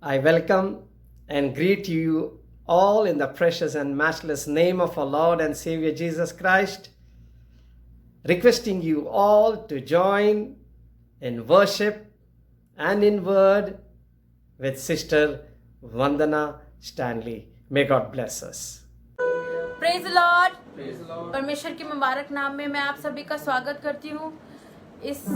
I welcome and greet you all in the precious and matchless name of our Lord and Savior Jesus Christ, requesting you all to join in worship and in word with Sister Vandana Stanley. May God bless us. Praise Lord. परमेश्वर के मुबारक नाम में मैं आप सभी का स्वागत करती हूँ। इस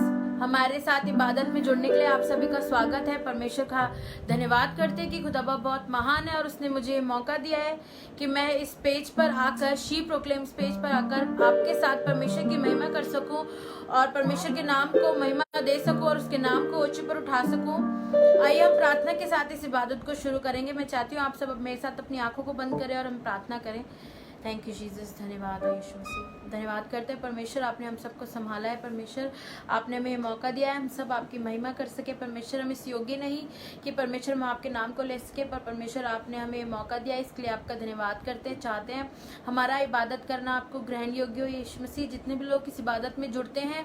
हमारे साथ इबादत में जुड़ने के लिए आप सभी का स्वागत है। परमेश्वर का धन्यवाद करते हैं कि खुदाबा बहुत महान है और उसने मुझे मौका दिया है कि मैं इस पेज पर आकर शी प्रोक्लेम्स पेज पर आकर आपके साथ परमेश्वर की महिमा कर सकूं और परमेश्वर के नाम को महिमा दे सकूं और उसके नाम को ऊंचे पर उठा सकूं। आइए हम प्रार्थना के साथ इस इबादत को शुरू करेंगे। मैं चाहती हूँ आप सब मेरे साथ अपनी आंखों को बंद करें और हम प्रार्थना करें। थैंक यू जीसस, धन्यवाद है यीशु मसीह। धन्यवाद करते हैं परमेश्वर, आपने हम सबको संभाला है। परमेश्वर आपने हमें मौका दिया है हम सब आपकी महिमा कर सके। परमेश्वर हम इस योग्य नहीं कि परमेश्वर हम आपके नाम को ले सके, पर परमेश्वर आपने हमें मौका दिया, इसके लिए आपका धन्यवाद करते हैं। चाहते हैं हमारा इबादत करना आपको ग्रहण योग्य हो यीशु मसीह। जितने भी लोग इस इबादत में जुड़ते हैं,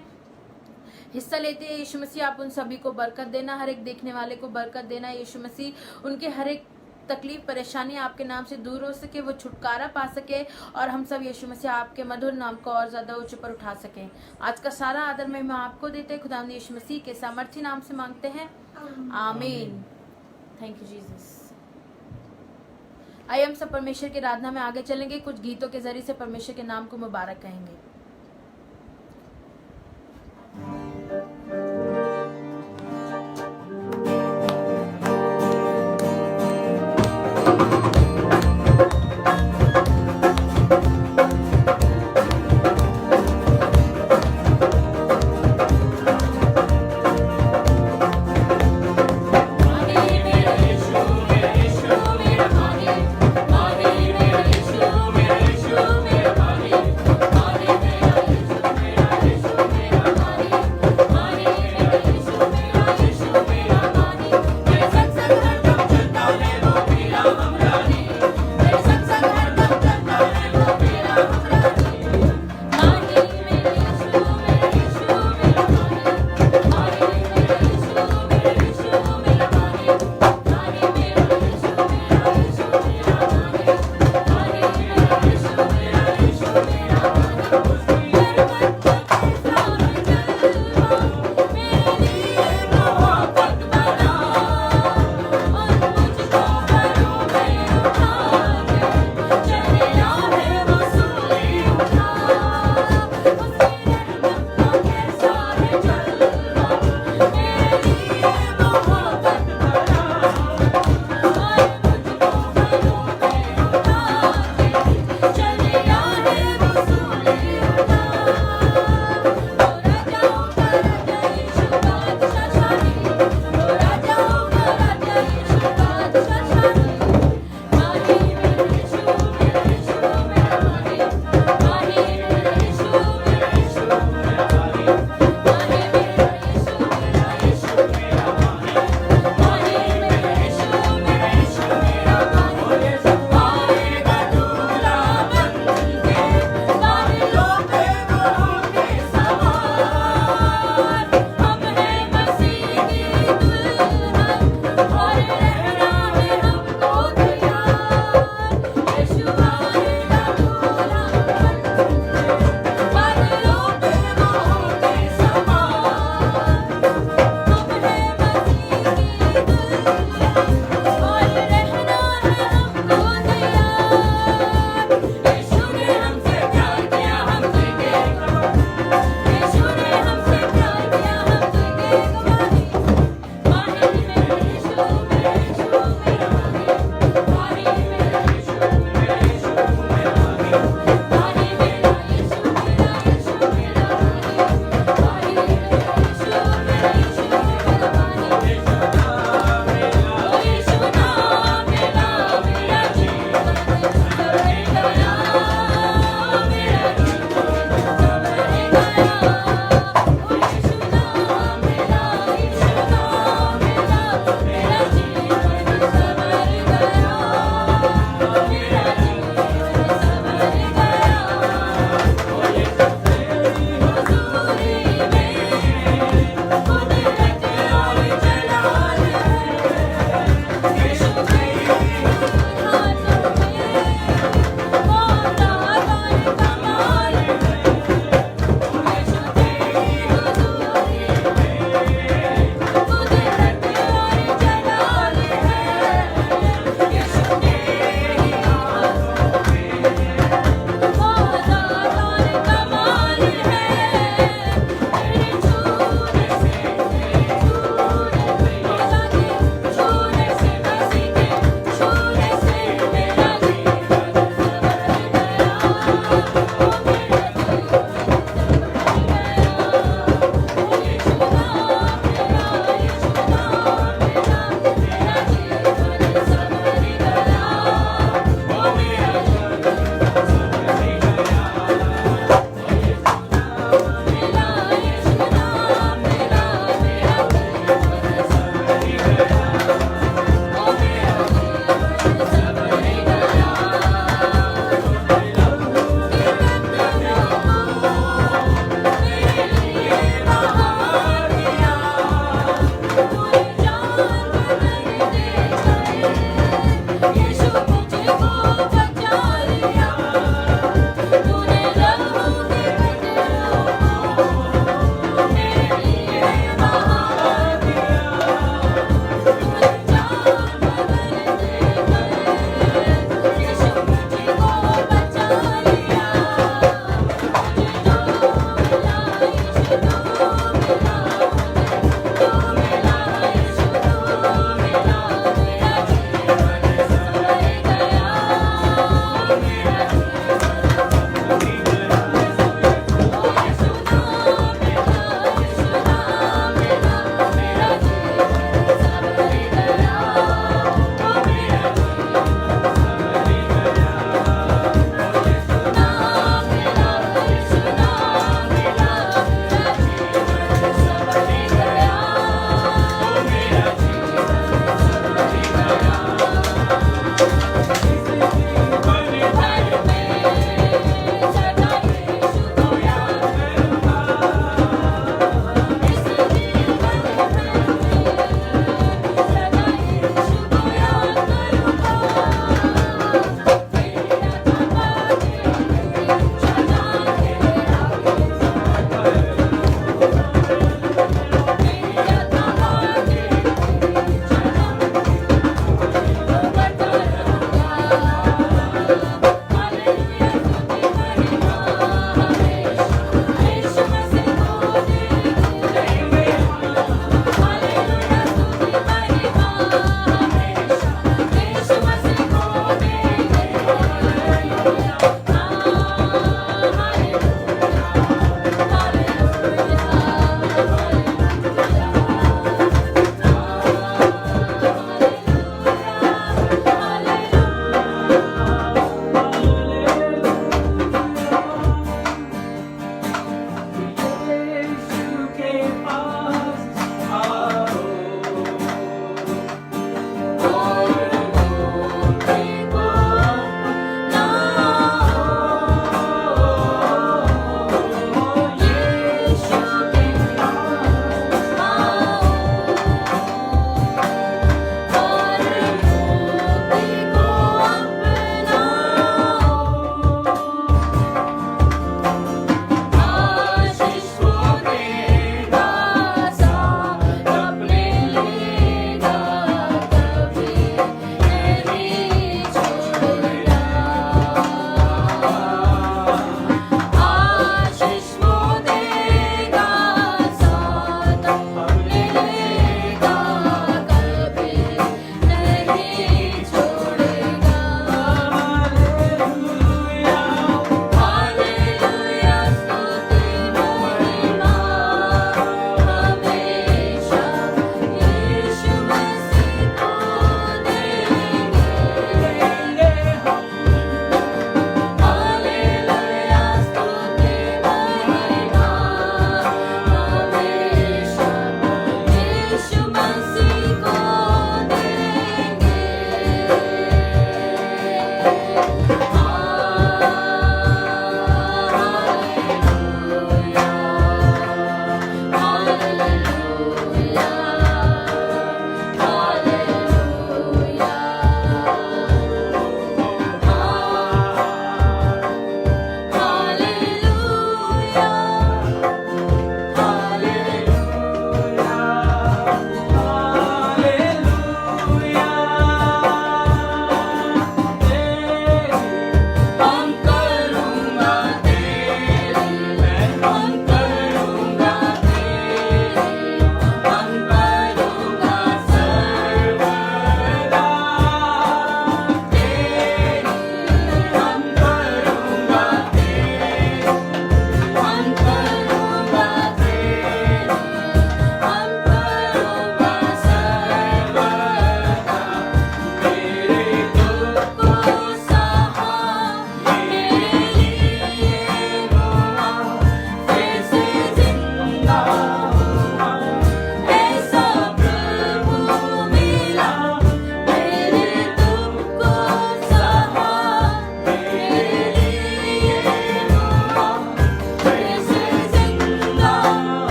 हिस्सा लेते हैं यीशु मसीह, आप उन सभी को बरकत देना, हर एक देखने वाले को बरकत देना यीशु मसीह। उनके हर एक तकलीफ परेशानी आपके नाम से दूर हो सके, वो छुटकारा पा सके और हम सब यीशु मसीह आपके मधुर नाम को और ज्यादा ऊंचे पर उठा सकें। आज का सारा आदर महिमा आपको देते हैं, खुदावंद यीशु मसीह के सामर्थी नाम से मांगते हैं, आमीन। Thank you Jesus. आइए हम सब परमेश्वर की आराधना में आगे चलेंगे। कुछ गीतों के जरिए से परमेश्वर के नाम को मुबारक कहेंगे। Mahi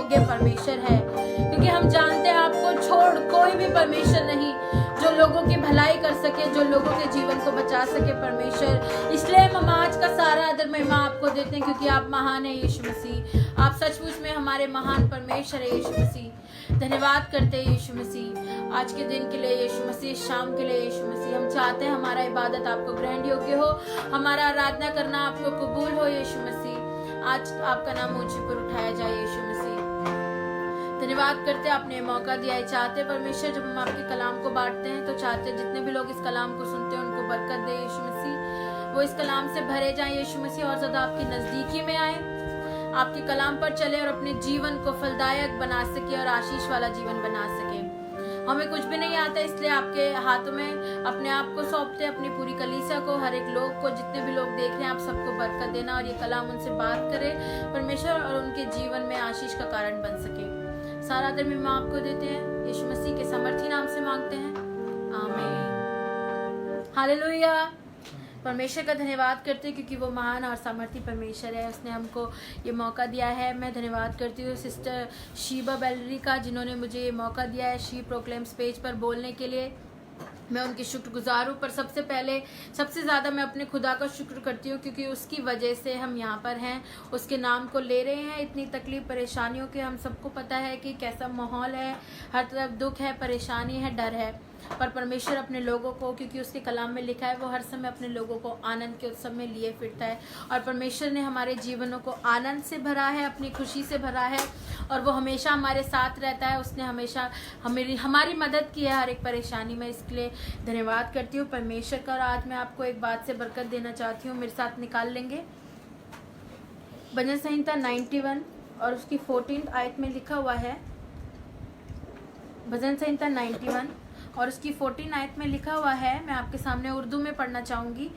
योग्य परमेश्वर है, क्योंकि हम जानते हैं आपको छोड़ कोई भी परमेश्वर नहीं जो लोगों की भलाई कर सके, जो लोगों के जीवन को बचा सके परमेश्वर। इसलिए हम आज का सारा आदर महिमा आपको देते हैं, क्योंकि आप महान है यीशु मसीह। आप सचमुच में हमारे महान परमेश्वर है यीशु मसीह। धन्यवाद करते हैं यीशु मसीह आज के दिन के लिए, यीशु मसीह शाम के लिए। यीशु मसीह हम चाहते हैं हमारा इबादत आपको ग्रहण योग्य हो, हमारा आराधना करना आपको कबूल हो यीशु मसीह। आज आपका नाम ऊंचे पर उठाया जाए यीशु मसीह। धन्यवाद करते हैं आपने मौका दिया है। चाहते परमेश्वर जब हम आपके कलाम को बांटते हैं तो चाहते जितने भी लोग इस कलाम को सुनते हैं उनको बरकत दे यीशु मसीह। वो इस कलाम से भरे जाएं यीशु मसीह और ज्यादा आपकी नजदीकी में आए, आपके कलाम पर चले और अपने जीवन को फलदायक बना सके और आशीष वाला जीवन बना सके। हमें कुछ भी नहीं आता, इसलिए आपके हाथों में अपने आप को सौंपते, अपनी पूरी कलीसिया को, हर एक लोग को, जितने भी लोग देख रहे हैं आप सबको बरकत देना और ये कलाम उनसे बात करे परमेश्वर और उनके जीवन में आशीष का कारण बन सके। सारा आदर महिमा आपको देते हैं, यीशु मसीह के समर्थी नाम से मांगते हैं, आमीन। हालेलुया। परमेश्वर का धन्यवाद करते हैं क्योंकि वो महान और सामर्थी परमेश्वर है, उसने हमको ये मौका दिया है। मैं धन्यवाद करती हूँ सिस्टर शीबा बेलरी का, जिन्होंने मुझे ये मौका दिया है शी प्रोक्लेम्स पेज पर बोलने के लिए। मैं उनकी शुक्रगुजार हूँ, पर सबसे पहले सबसे ज़्यादा मैं अपने खुदा का शुक्र करती हूँ क्योंकि उसकी वजह से हम यहाँ पर हैं, उसके नाम को ले रहे हैं। इतनी तकलीफ परेशानियों के हम सबको पता है कि कैसा माहौल है, हर तरफ दुख है, परेशानी है, डर है, पर परमेश्वर अपने लोगों को, क्योंकि उसके कलाम में लिखा है वो हर समय अपने लोगों को आनंद के उत्सव में लिए फिरता है। और परमेश्वर ने हमारे जीवनों को आनंद से भरा है, अपनी खुशी से भरा है, और वो हमेशा हमारे साथ रहता है। उसने हमेशा हमारी मदद की है हर एक परेशानी में, इसके लिए धन्यवाद करती हूँ परमेश्वर का। और आज मैं आपको एक बात से बरकत देना चाहती हूँ, मेरे साथ निकाल लेंगे भजन संहिता 91 और उसकी 14 आयत में लिखा हुआ है। भजन संहिता 91 और उसकी 14 आयत में लिखा हुआ है, मैं आपके सामने उर्दू में पढ़ना चाहूँगी।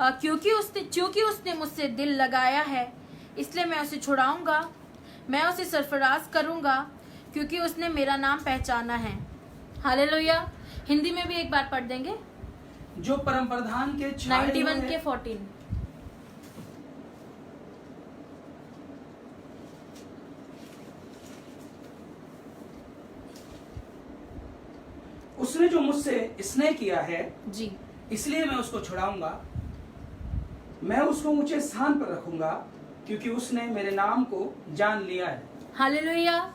क्योंकि उसने मुझसे दिल लगाया है इसलिए मैं उसे छुड़ाऊंगा, मैं उसे सरफराज करूंगा क्योंकि उसने मेरा नाम पहचाना है। हालेलुया। हिंदी में भी एक बार पढ़ देंगे। जो परम प्रधान के 91 के 14। उसने जो मुझसे स्नेह किया है जी, इसलिए मैं उसको छुड़ाऊंगा, मैं उसको ऊंचे स्थान पर रखूंगा क्योंकि उसने मेरे नाम को जान लिया है। हालेलुया।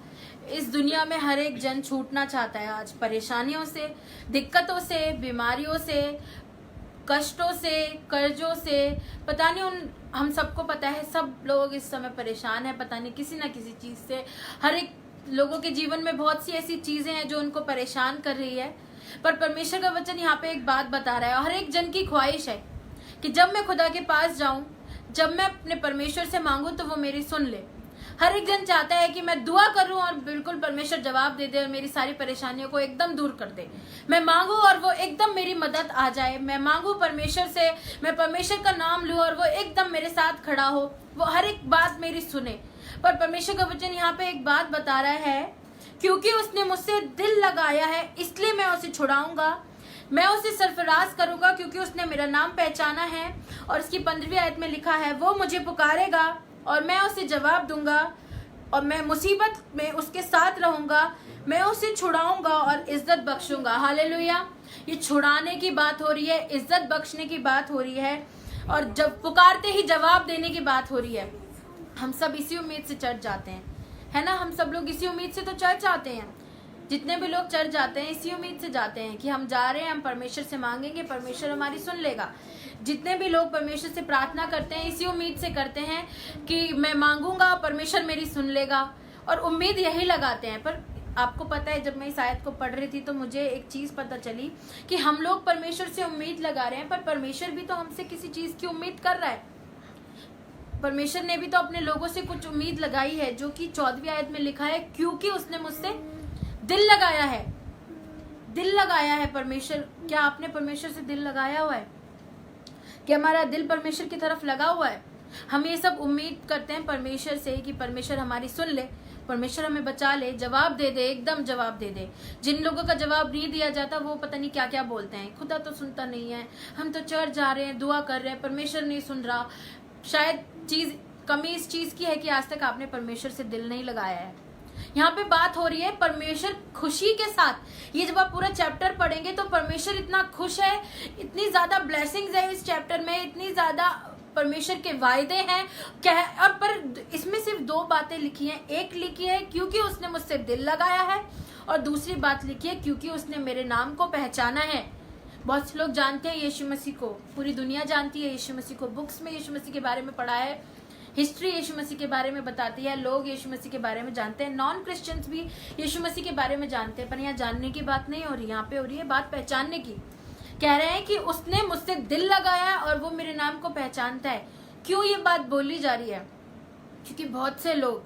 इस दुनिया में हर एक जन छूटना चाहता है आज, परेशानियों से, दिक्कतों से, बीमारियों से, कष्टों से, कर्जों से, पता नहीं हम सबको पता है, सब लोग इस समय परेशान है, पता नहीं किसी ना किसी चीज से। हर एक लोगों के जीवन में बहुत सी ऐसी चीजें हैं जो उनको परेशान कर रही है, पर परमेश्वर का वचन यहाँ पे एक बात बता रहा है। हर एक जन की ख्वाहिश है कि जब मैं खुदा के पास जाऊं, जब मैं अपने परमेश्वर से मांगूं तो वो मेरी सुन ले। हर एक जन चाहता है कि मैं दुआ करूं और बिल्कुल परमेश्वर जवाब दे दे और मेरी सारी परेशानियों को एकदम दूर कर दे। मैं मांगू और वो एकदम मेरी मदद आ जाए। मैं मांगू परमेश्वर से, मैं परमेश्वर का नाम लूं और वो एकदम मेरे साथ खड़ा हो, वो हर एक बात मेरी सुने। पर परमेश्वर का वचन यहाँ पे एक बात बता रहा है, क्योंकि उसने मुझसे दिल लगाया है इसलिए मैं उसे छुड़ाऊंगा, मैं उसे सरफराज करूंगा क्योंकि उसने मेरा नाम पहचाना है। और इसकी 15वीं आयत में लिखा है, वो मुझे पुकारेगा और मैं उसे जवाब दूंगा और मैं मुसीबत में उसके साथ रहूंगा, मैं उसे छुड़ाऊंगा और इज्जत बख्शूंगा। हालेलुया। ये छुड़ाने की बात हो रही है, इज्जत बख्शने की बात हो रही है, और जब पुकारते ही जवाब देने की बात हो रही है। हम सब इसी उम्मीद से चर्च जाते हैं, है ना? हम सब लोग इसी उम्मीद से तो चर्च आते हैं। जितने भी लोग चर्च जाते हैं इसी उम्मीद से जाते हैं कि हम जा रहे हैं, हम परमेश्वर से मांगेंगे, परमेश्वर हमारी सुन लेगा। जितने भी लोग परमेश्वर से प्रार्थना करते हैं इसी उम्मीद से करते हैं कि मैं मांगूंगा, परमेश्वर मेरी सुन लेगा, और उम्मीद यही लगाते हैं। पर आपको पता है, जब मैं इस आयत को पढ़ रही थी तो मुझे एक चीज पता चली कि हम लोग परमेश्वर से उम्मीद लगा रहे हैं, पर परमेश्वर भी तो हमसे किसी चीज की उम्मीद कर रहा है। परमेश्वर ने भी तो अपने लोगों से कुछ उम्मीद लगाई है, जो कि 14वीं आयत में लिखा है, क्योंकि उसने मुझसे दिल लगाया है। दिल लगाया है परमेश्वर। क्या आपने परमेश्वर से दिल लगाया हुआ है? क्या हमारा दिल परमेश्वर की तरफ लगा हुआ है? हम ये सब उम्मीद करते हैं परमेश्वर से कि परमेश्वर हमारी सुन ले, परमेश्वर हमें बचा ले, जवाब दे दे, एकदम जवाब दे दे। जिन लोगों का जवाब नहीं दिया जाता वो पता नहीं क्या क्या बोलते हैं, खुदा तो सुनता नहीं है, हम तो चर्च जा रहे हैं, दुआ कर रहे हैं, परमेश्वर नहीं सुन रहा। शायद कमी इस चीज की है कि आज तक आपने परमेश्वर से दिल नहीं लगाया है। यहाँ पे बात हो रही है परमेश्वर खुशी के साथ। ये जब आप पूरा चैप्टर पढ़ेंगे तो परमेश्वर इतना खुश है, इतनी ज्यादा ब्लेसिंग्स है इस चैप्टर में, इतनी ज्यादा परमेश्वर के वायदे हैं क्या। और पर इसमें सिर्फ 2 बातें लिखी हैं। एक लिखी है क्योंकि उसने मुझसे दिल लगाया है, और दूसरी बात लिखी है क्योंकि उसने मेरे नाम को पहचाना है। बहुत से लोग जानते हैं यीशु मसीह को, पूरी दुनिया जानती है यीशु मसीह को। बुक्स में यीशु मसीह के बारे में पढ़ा है, हिस्ट्री यीशु मसीह के बारे में बताती है, लोग यीशु मसीह के बारे में जानते हैं, नॉन क्रिश्चियंस भी यीशु मसीह के बारे में जानते हैं। पर यहाँ जानने की बात नहीं हो रही, यहाँ पे हो रही है बात पहचानने की। कह रहे हैं कि उसने मुझसे दिल लगाया और वो मेरे नाम को पहचानता है। क्यों ये बात बोली जा रही है? क्योंकि बहुत से लोग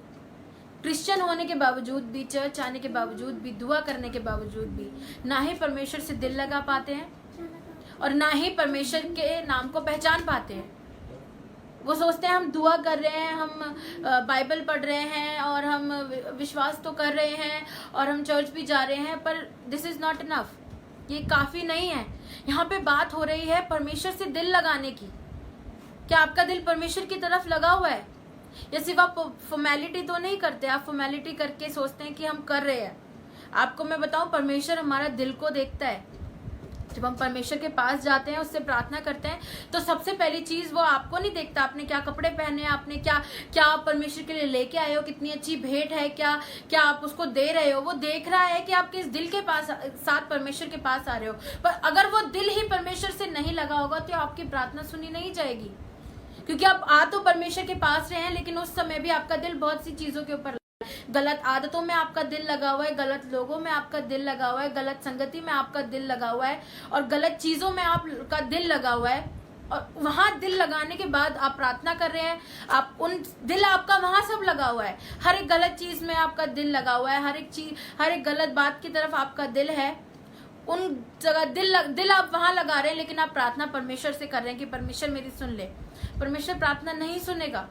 क्रिश्चियन होने के बावजूद भी, चर्च आने के बावजूद भी, दुआ करने के बावजूद भी ना ही परमेश्वर से दिल लगा पाते हैं और ना ही परमेश्वर के नाम को पहचान पाते हैं। वो सोचते हैं हम दुआ कर रहे हैं, हम बाइबल पढ़ रहे हैं और हम विश्वास तो कर रहे हैं और हम चर्च भी जा रहे हैं, पर दिस इज नॉट इनफ, ये काफी नहीं है। यहाँ पे बात हो रही है परमेश्वर से दिल लगाने की। क्या आपका दिल परमेश्वर की तरफ लगा हुआ है, या सिर्फ आप फॉर्मेलिटी तो नहीं करते? आप फॉर्मेलिटी करके सोचते हैं कि हम कर रहे हैं। आपको मैं बताऊं, परमेश्वर हमारा दिल को देखता है। जब हम परमेश्वर के पास जाते हैं, उससे प्रार्थना करते हैं, तो सबसे पहली चीज वो आपको नहीं देखता आपने क्या कपड़े पहने, आपने क्या आप परमेश्वर के लिए लेके आए हो, कितनी अच्छी भेंट है, क्या आप उसको दे रहे हो। वो देख रहा है कि आप किस दिल के पास साथ परमेश्वर के पास आ रहे हो। पर अगर वो दिल ही परमेश्वर से नहीं लगा होगा तो आपकी प्रार्थना सुनी नहीं जाएगी, क्योंकि आप आ तो परमेश्वर के पास रहे हैं, लेकिन उस समय भी आपका दिल बहुत सी चीजों के ऊपर, गलत आदतों में आपका दिल लगा हुआ है, गलत लोगों में आपका दिल लगा हुआ है, गलत संगति में आपका दिल लगा हुआ है और गलत चीजों में आपका दिल लगा हुआ है। और वहां दिल लगाने के बाद आप प्रार्थना कर रहे हैं, आप उन दिल आपका वहां सब लगा हुआ है, हर एक गलत चीज में आपका दिल लगा हुआ है, हर एक गलत बात की तरफ आपका दिल है। उन जगह दिल आप वहां लगा रहे हैं, लेकिन आप प्रार्थना परमेश्वर से कर रहे हैं कि परमेश्वर मेरी सुन ले। परमेश्वर प्रार्थना नहीं सुनेगा,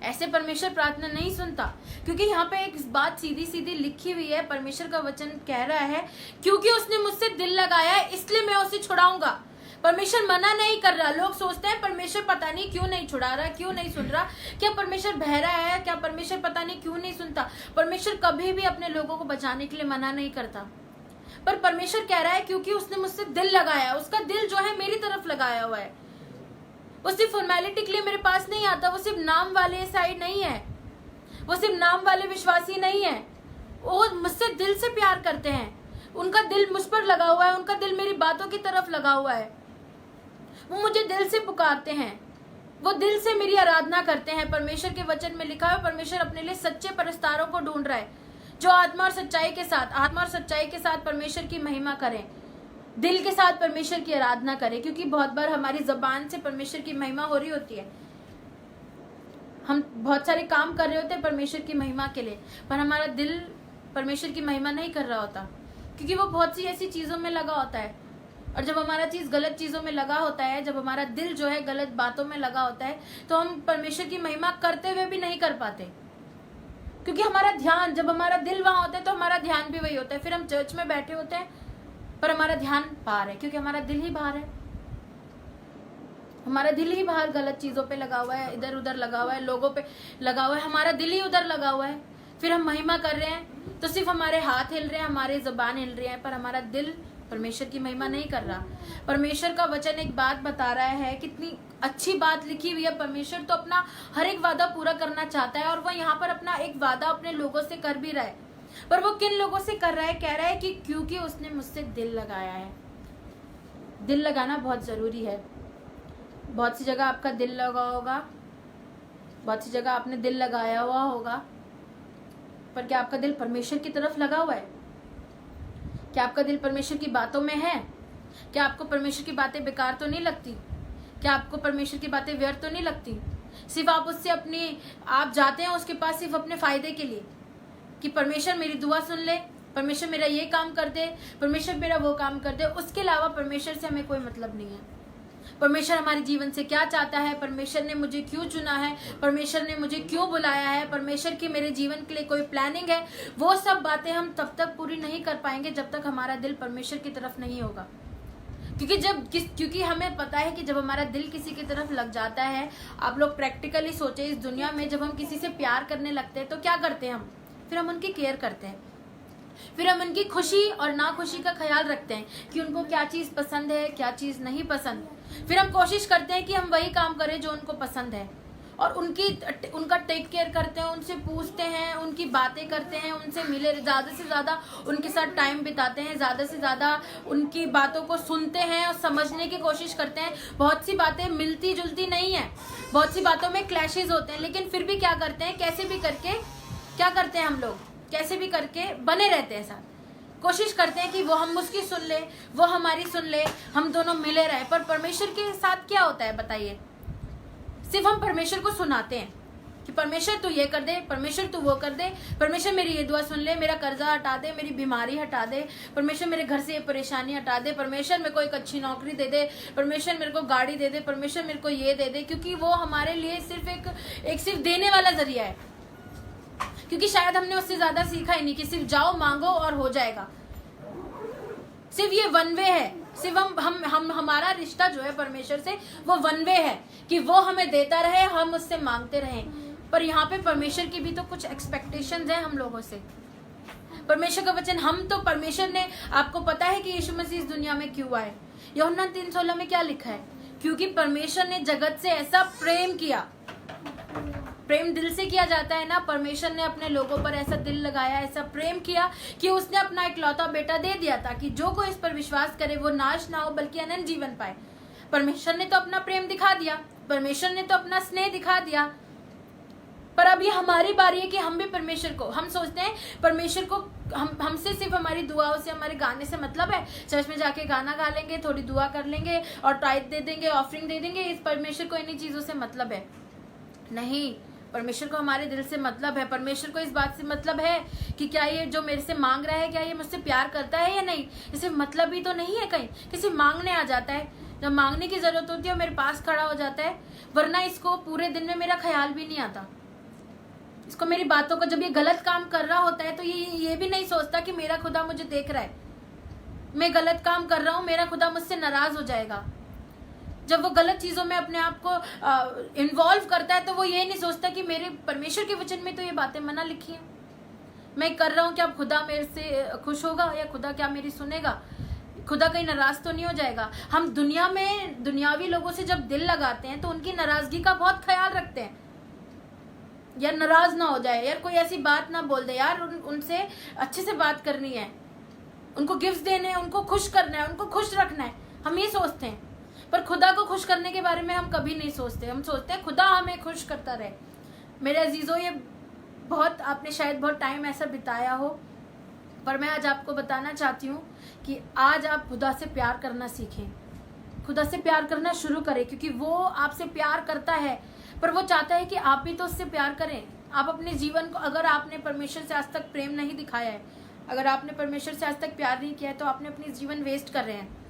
ऐसे परमेश्वर प्रार्थना नहीं सुनता, क्योंकि यहाँ पे एक बात सीधी सीधी लिखी हुई है। परमेश्वर का वचन कह रहा है क्योंकि उसने मुझसे दिल लगाया है इसलिए मैं उसे छुड़ाऊंगा। परमेश्वर मना नहीं कर रहा। लोग सोचते हैं परमेश्वर पता नहीं क्यों नहीं छुड़ा रहा, क्यों नहीं सुन रहा, क्या परमेश्वर बहरा है, क्या परमेश्वर पता नहीं क्यों नहीं सुनता। परमेश्वर कभी भी अपने लोगों को बचाने के लिए मना नहीं करता, पर परमेश्वर कह रहा है क्योंकि उसने मुझसे दिल लगाया, उसका दिल जो है मेरी तरफ लगाया हुआ है। वो सिर्फ फॉर्मेलिटी के लिए मेरे पास नहीं आता, वो सिर्फ नाम वाले साइड नहीं है, वो सिर्फ नाम वाले विश्वासी नहीं है, वो मुझसे दिल से प्यार करते हैं, उनका दिल मुझ पर लगा हुआ है, उनका दिल मेरी बातों की तरफ लगा हुआ है, वो मुझे दिल से पुकारते हैं, वो दिल से मेरी आराधना करते हैं। परमेश्वर के वचन में लिखा है परमेश्वर अपने लिए सच्चे परस्तारों को ढूंढ रहा है, जो आत्मा और सच्चाई के साथ परमेश्वर की महिमा करें, दिल के साथ परमेश्वर की आराधना करें। क्योंकि बहुत बार हमारी जबान से परमेश्वर की महिमा हो रही होती है, हम बहुत सारे काम कर रहे होते हैं परमेश्वर की महिमा के लिए, पर हमारा दिल परमेश्वर की महिमा नहीं कर रहा होता, क्योंकि वो बहुत सी ऐसी चीजों में लगा होता है। और जब हमारा चीज गलत चीजों में लगा होता है, जब हमारा दिल जो है गलत बातों में लगा होता है, तो हम परमेश्वर की महिमा करते हुए भी नहीं कर पाते, क्योंकि हमारा ध्यान, जब हमारा दिल वहां होता है तो हमारा ध्यान भी वही होता है। फिर हम चर्च में बैठे होते हैं पर हमारा ध्यान बाहर है, क्योंकि हमारा दिल ही बाहर है, हमारा दिल ही बाहर गलत चीजों पे लगा हुआ है, इधर उधर लगा हुआ है, लोगों पे लगा हुआ है, हमारा दिल ही उधर लगा हुआ है। फिर हम महिमा कर रहे हैं तो सिर्फ हमारे हाथ हिल रहे हैं, हमारे जबान हिल रही है, पर हमारा दिल परमेश्वर की महिमा नहीं कर रहा। परमेश्वर का वचन एक बात बता रहा है, कितनी अच्छी बात लिखी हुई है। परमेश्वर तो अपना हर एक वादा पूरा करना चाहता है, और वह यहाँ पर अपना एक वादा अपने लोगों से कर भी रहा है। पर वो किन लोगों से कर रहा है? कह रहा है कि क्योंकि उसने मुझसे दिल लगाया है। दिल लगाना बहुत जरूरी है। बहुत सी जगह आपका दिल लगा होगा, बहुत सी जगह आपने दिल लगाया हुआ होगा, पर क्या आपका दिल परमेश्वर की तरफ लगा हुआ है? क्या आपका दिल परमेश्वर की बातों में है? क्या आपको परमेश्वर की बातें बेकार तो नहीं लगती? क्या आपको परमेश्वर की बातें व्यर्थ तो नहीं लगती? सिर्फ आप उससे आप जाते हैं उसके पास सिर्फ अपने फायदे के लिए, कि परमेश्वर मेरी दुआ सुन ले, परमेश्वर मेरा ये काम कर दे, परमेश्वर मेरा वो काम कर दे। उसके अलावा परमेश्वर से हमें कोई मतलब नहीं है। परमेश्वर हमारे जीवन से क्या चाहता है, परमेश्वर ने मुझे क्यों चुना है, परमेश्वर ने मुझे क्यों बुलाया है, परमेश्वर की मेरे जीवन के लिए कोई प्लानिंग है, वो सब बातें हम तब तक पूरी नहीं कर पाएंगे जब तक हमारा दिल परमेश्वर की तरफ नहीं होगा। क्योंकि हमें पता है कि जब हमारा दिल किसी की तरफ लग जाता है, आप लोग प्रैक्टिकली सोचे, इस दुनिया में जब हम किसी से प्यार करने लगते हैं तो क्या करते हैं हम? फिर हम उनकी केयर करते हैं, फिर हम उनकी खुशी और नाखुशी का ख्याल रखते हैं कि उनको क्या चीज़ पसंद है, क्या चीज़ नहीं पसंद। फिर हम कोशिश करते हैं कि हम वही काम करें जो उनको पसंद है, और उनका टेक केयर करते हैं, उनसे पूछते हैं, उनकी बातें करते हैं, उनसे मिले, ज़्यादा से ज़्यादा उनके साथ टाइम बिताते हैं, ज़्यादा से ज़्यादा उनकी बातों को सुनते हैं और समझने की कोशिश करते हैं। बहुत सी बातें मिलती जुलती नहीं है, बहुत सी बातों में क्लैशेज होते हैं, लेकिन फिर भी क्या करते हैं, कैसे भी करके क्या करते हैं हम लोग, कैसे भी करके बने रहते हैं साथ। कोशिश करते हैं कि वो हम उसकी सुन ले, वो हमारी सुन ले, हम दोनों मिले रहे। पर परमेश्वर के साथ क्या होता है बताइए? सिर्फ हम परमेश्वर को सुनाते हैं कि परमेश्वर तू ये कर दे, परमेश्वर तू वो कर दे, परमेश्वर मेरी ये दुआ सुन ले, मेरा कर्जा हटा दे, मेरी बीमारी हटा दे, परमेश्वर मेरे घर से ये परेशानी हटा दे, परमेश्वर मेरे को एक अच्छी नौकरी दे दे, परमेश्वर मेरे को गाड़ी दे दे, परमेश्वर मेरे को ये दे दे। क्योंकि वो हमारे लिए सिर्फ एक सिर्फ देने वाला जरिया है, क्योंकि शायद हमने उससे ज्यादा सीखा ही नहीं कि सिर्फ जाओ मांगो और हो जाएगा। सिर्फ ये वन वे है, सिर्फ हम हमारा रिश्ता जो है परमेश्वर से वो वन वे है कि वो हमें देता रहे, हम उससे मांगते रहें। पर यहाँ पे परमेश्वर की भी तो कुछ एक्सपेक्टेशंस हैं हम लोगों से। परमेश्वर का वचन, हम तो परमेश्वर ने, आपको पता है कि यीशु मसीह इस दुनिया में क्यों आए? यूहन्ना 3:16 में क्या लिखा है? क्योंकि परमेश्वर ने जगत से ऐसा प्रेम किया। प्रेम दिल से किया जाता है ना। परमेश्वर ने अपने लोगों पर ऐसा दिल लगाया, ऐसा प्रेम किया कि उसने अपना इकलौता बेटा दे दिया ताकि जो कोई इस पर विश्वास करे वो नाश ना हो बल्कि अनंत जीवन पाए। परमेश्वर ने तो अपना प्रेम दिखा दिया, परमेश्वर ने तो अपना स्नेह दिखा दिया। पर अब ये हमारी बारी है कि हम भी परमेश्वर को, हम सोचते हैं परमेश्वर को हमसे सिर्फ हमारी दुआओं से, हमारे गाने से मतलब है। चर्च में जाके गाना गा लेंगे, थोड़ी दुआ कर लेंगे और टाइट दे देंगे, ऑफरिंग दे देंगे, इस परमेश्वर को इन्हीं चीजों से मतलब है। नहीं, परमेश्वर को हमारे दिल से मतलब है। परमेश्वर को इस बात से मतलब है कि क्या ये जो मेरे से मांग रहा है, क्या ये मुझसे प्यार करता है या नहीं। इसे मतलब ही तो नहीं है कहीं किसी मांगने आ जाता है, जब मांगने की जरूरत होती है मेरे पास खड़ा हो जाता है, वरना इसको पूरे दिन में मेरा ख्याल भी नहीं आता। इसको मेरी बातों को, जब ये गलत काम कर रहा होता है तो ये भी नहीं सोचता कि मेरा खुदा मुझे देख रहा है, मैं गलत काम कर रहा हूँ, मेरा खुदा मुझसे नाराज हो जाएगा। जब वो गलत चीजों में अपने आप को इन्वॉल्व करता है तो वो ये नहीं सोचता कि मेरे परमेश्वर के वचन में तो ये बातें मना लिखी हैं, मैं कर रहा हूँ, क्या खुदा मेरे से खुश होगा या खुदा क्या मेरी सुनेगा, खुदा कहीं नाराज तो नहीं हो जाएगा। हम दुनिया में दुनियावी लोगों से जब दिल लगाते हैं तो उनकी नाराजगी का बहुत ख्याल रखते हैं, यार नाराज ना हो जाए, यार कोई ऐसी बात ना बोल दे, यार उनसे अच्छे से बात करनी है, उनको गिफ्ट देने हैं, उनको खुश करना है, उनको खुश रखना है, हम ये सोचते हैं। पर खुदा को खुश करने के बारे में हम कभी नहीं सोचते। हम सोचते हैं खुदा हमें खुश करता रहे। मेरे अजीजों, ये बहुत, आपने शायद बहुत टाइम ऐसा बिताया हो, पर मैं आज आपको बताना चाहती हूँ कि आज आप खुदा से प्यार करना सीखें, खुदा से प्यार करना शुरू करें, क्योंकि वो आपसे प्यार करता है, पर वो चाहता है कि आप भी तो उससे प्यार करें। आप अपने जीवन को, अगर आपने परमेश्वर से आज तक प्रेम नहीं दिखाया है, अगर आपने परमेश्वर से आज तक प्यार नहीं किया है, तो आपने अपनी जीवन वेस्ट कर रहे हैं।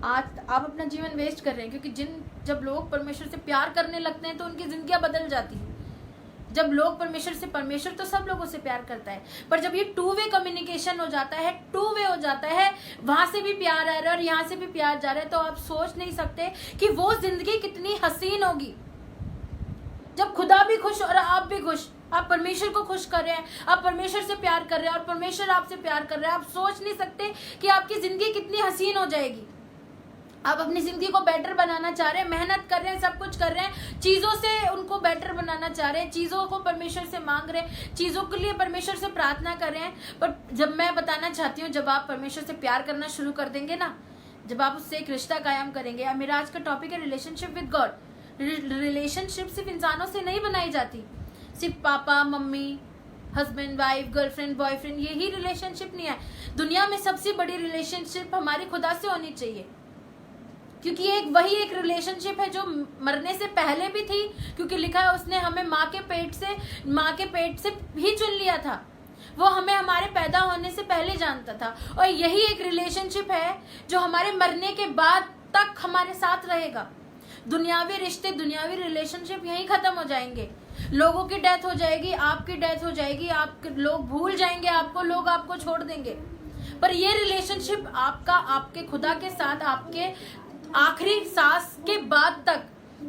आज आप अपना जीवन वेस्ट कर रहे हैं, क्योंकि जब लोग परमेश्वर से प्यार करने लगते हैं तो उनकी जिंदगियां बदल जाती हैं। जब लोग परमेश्वर तो सब लोगों से प्यार करता है, पर जब ये 2 वे कम्युनिकेशन हो जाता है, 2 वे हो जाता है, वहां से भी प्यार आ रहा है और यहाँ से भी प्यार जा रहा है, तो आप सोच नहीं सकते कि वो जिंदगी कितनी हसीन होगी जब खुदा भी खुश और आप भी खुश, आप परमेश्वर को खुश कर रहे हैं, आप परमेश्वर से प्यार कर रहे हैं और परमेश्वर आपसे प्यार कर रहे हैं। आप सोच नहीं सकते कि आपकी जिंदगी कितनी हसीन हो जाएगी। आप अपनी जिंदगी को बेटर बनाना चाह रहे हैं, मेहनत कर रहे हैं, सब कुछ कर रहे हैं, चीजों से उनको बेटर बनाना चाह रहे हैं, चीजों को परमेश्वर से मांग रहे हैं, चीजों के लिए परमेश्वर से प्रार्थना कर रहे हैं। पर जब मैं बताना चाहती हूँ, जब आप परमेश्वर से प्यार करना शुरू कर देंगे ना, जब आप उससे एक रिश्ता कायम करेंगे। मेरा आज का टॉपिक है रिलेशनशिप विद गॉड। रिलेशनशिप सिर्फ इंसानों से नहीं बनाई जाती, सिर्फ papa mummy, husband wife, girlfriend boyfriend, यही रिलेशनशिप नहीं है। दुनिया में सबसे बड़ी रिलेशनशिप हमारी खुदा से होनी चाहिए, क्योंकि वही एक रिलेशनशिप है जो मरने से पहले भी थी, क्योंकि लिखा है उसने हमें माँ के पेट से ही चुन लिया था, वो हमें हमारे पैदा होने से पहले जानता था। और यही एक रिलेशनशिप है जो हमारे मरने के बाद तक हमारे साथ रहेगा। दुनियावी रिश्ते, दुनियावी रिलेशनशिप यहीं खत्म हो जाएंगे, लोगों की डेथ हो जाएगी, आपकी डेथ हो जाएगी, लोग भूल जाएंगे आपको, लोग आपको छोड़ देंगे। पर ये रिलेशनशिप आपके खुदा के साथ आपके आखिरी सांस के बाद तक,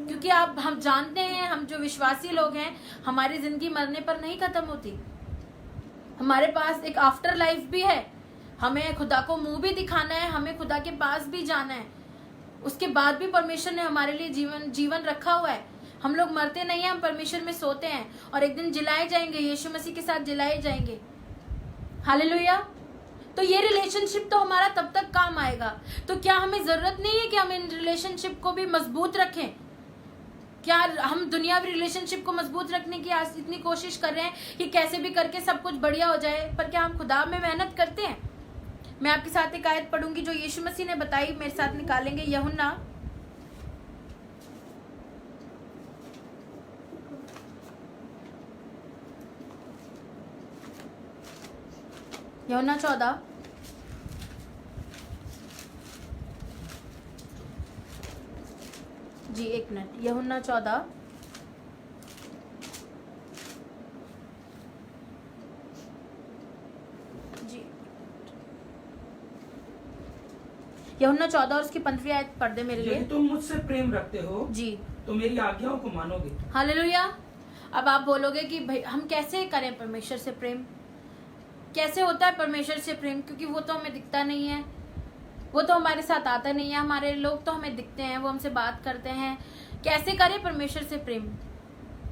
क्योंकि हम जानते हैं, हम जो विश्वासी लोग हैं, हमारी जिंदगी मरने पर नहीं खत्म होती, हमारे पास एक आफ्टर लाइफ भी है, हमें खुदा को मुंह भी दिखाना है, हमें खुदा के पास भी जाना है। उसके बाद भी परमेश्वर ने हमारे लिए जीवन रखा हुआ है। हम लोग मरते नहीं हैं, हम परमेश्वर में सोते हैं और एक दिन जिलाए जाएंगे, यीशु मसीह के साथ जिलाए जाएंगे। हालेलुया। तो ये रिलेशनशिप तो हमारा तब तक काम आएगा। तो क्या हमें जरूरत नहीं है कि हम इन रिलेशनशिप को भी मजबूत रखें? क्या हम दुनियावी रिलेशनशिप को मजबूत रखने की आज इतनी कोशिश कर रहे हैं कि कैसे भी करके सब कुछ बढ़िया हो जाए, पर क्या हम खुदा में मेहनत करते हैं? मैं आपके साथ एक आयत पढ़ूंगी जो यीशु मसीह ने बताई, मेरे साथ निकालेंगे। यूहन्ना 14 जी, 1 मिनट। यूहन्ना 14 जी, यूहन्ना 14 और उसकी 15वीं आयत पढ़ दे मेरे लिए। यदि तुम मुझसे प्रेम रखते हो जी, तो मेरी आज्ञाओं को मानोगे। हालेलुया। अब आप बोलोगे कि भाई हम कैसे करें परमेश्वर से प्रेम? कैसे होता है परमेश्वर से प्रेम? क्योंकि वो तो हमें दिखता नहीं है, वो तो हमारे साथ आता नहीं है। हमारे लोग तो हमें दिखते हैं, वो हमसे बात करते हैं। कैसे करें परमेश्वर से प्रेम?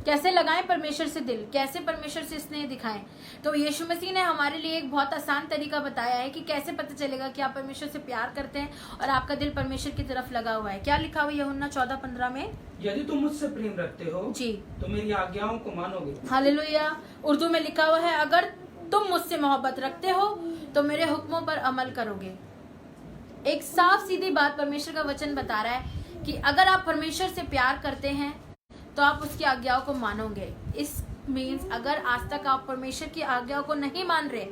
कैसे लगाएं परमेश्वर से दिल? कैसे परमेश्वर से स्नेह दिखाएं? तो यीशु मसीह ने हमारे लिए एक बहुत आसान तरीका बताया है कि कैसे पता चलेगा कि आप परमेश्वर से प्यार करते हैं और आपका दिल परमेश्वर की तरफ लगा हुआ है। क्या लिखा हुआ है यूहन्ना 14:15 में? यदि तुम मुझसे प्रेम रखते हो जी, तो मेरी आज्ञाओं को मानोगे। हालेलुया। उर्दू में लिखा हुआ है, अगर तुम मुझसे मोहब्बत रखते हो तो मेरे हुक्मों पर अमल करोगे। एक साफ सीधी बात परमेश्वर का वचन बता रहा है कि अगर आप परमेश्वर से प्यार करते हैं तो आप उसकी आज्ञाओं को मानोगे। इस मीन्स अगर आज तक आप परमेश्वर की आज्ञाओं को नहीं मान रहे,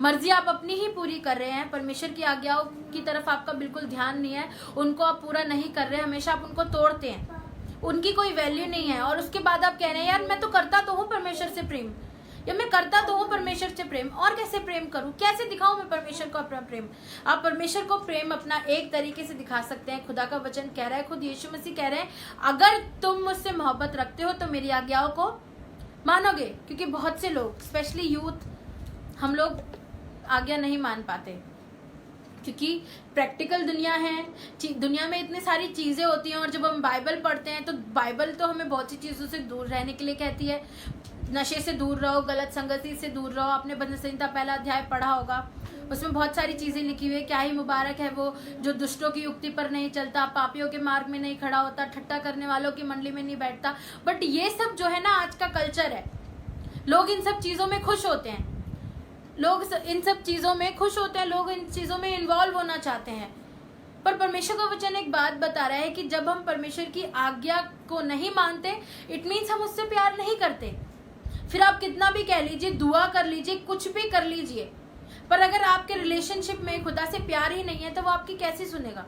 मर्जी आप अपनी ही पूरी कर रहे हैं, परमेश्वर की आज्ञाओं की तरफ आपका बिल्कुल ध्यान नहीं है, उनको आप पूरा नहीं कर रहे, हमेशा आप उनको तोड़ते हैं, उनकी कोई वैल्यू नहीं है, और उसके बाद आप कह रहे हैं यार मैं तो करता तो हूँ परमेश्वर से प्रेम, या मैं करता तो हूँ परमेश्वर से प्रेम, और कैसे प्रेम करूं, कैसे दिखाऊं मैं परमेश्वर को अपना प्रेम? आप परमेश्वर को प्रेम अपना एक तरीके से दिखा सकते हैं। खुदा का वचन कह रहा है, खुद यीशु मसीह कह रहे हैं, अगर तुम मुझसे मोहब्बत रखते हो तो मेरी आज्ञाओं को मानोगे। क्योंकि बहुत से लोग, स्पेशली यूथ, हम लोग आज्ञा नहीं मान पाते क्योंकि प्रैक्टिकल दुनिया है, दुनिया में इतनी सारी चीजें होती हैं, और जब हम बाइबल पढ़ते हैं तो बाइबल तो हमें बहुत सी चीजों से दूर रहने के लिए कहती है। नशे से दूर रहो, गलत संगति से दूर रहो। आपने बंद संहिता पहला अध्याय पढ़ा होगा, उसमें बहुत सारी चीजें लिखी हुई है। क्या ही मुबारक है वो जो दुष्टों की युक्ति पर नहीं चलता, पापियों के मार्ग में नहीं खड़ा होता, ठट्टा करने वालों की मंडली में नहीं बैठता। बट ये सब जो है ना आज का कल्चर है, लोग इन सब चीजों में खुश होते हैं, लोग इन सब चीजों में खुश होते हैं, लोग इन चीजों में इन्वॉल्व होना चाहते हैं। पर परमेश्वर का वचन एक बात बता रहा है कि जब हम परमेश्वर की आज्ञा को नहीं मानते, इट मीन्स हम उससे प्यार नहीं करते। फिर आप कितना भी कह लीजिए, दुआ कर लीजिए, कुछ भी कर लीजिए, पर अगर आपके रिलेशनशिप में खुदा से प्यार ही नहीं है तो वो आपकी कैसे सुनेगा?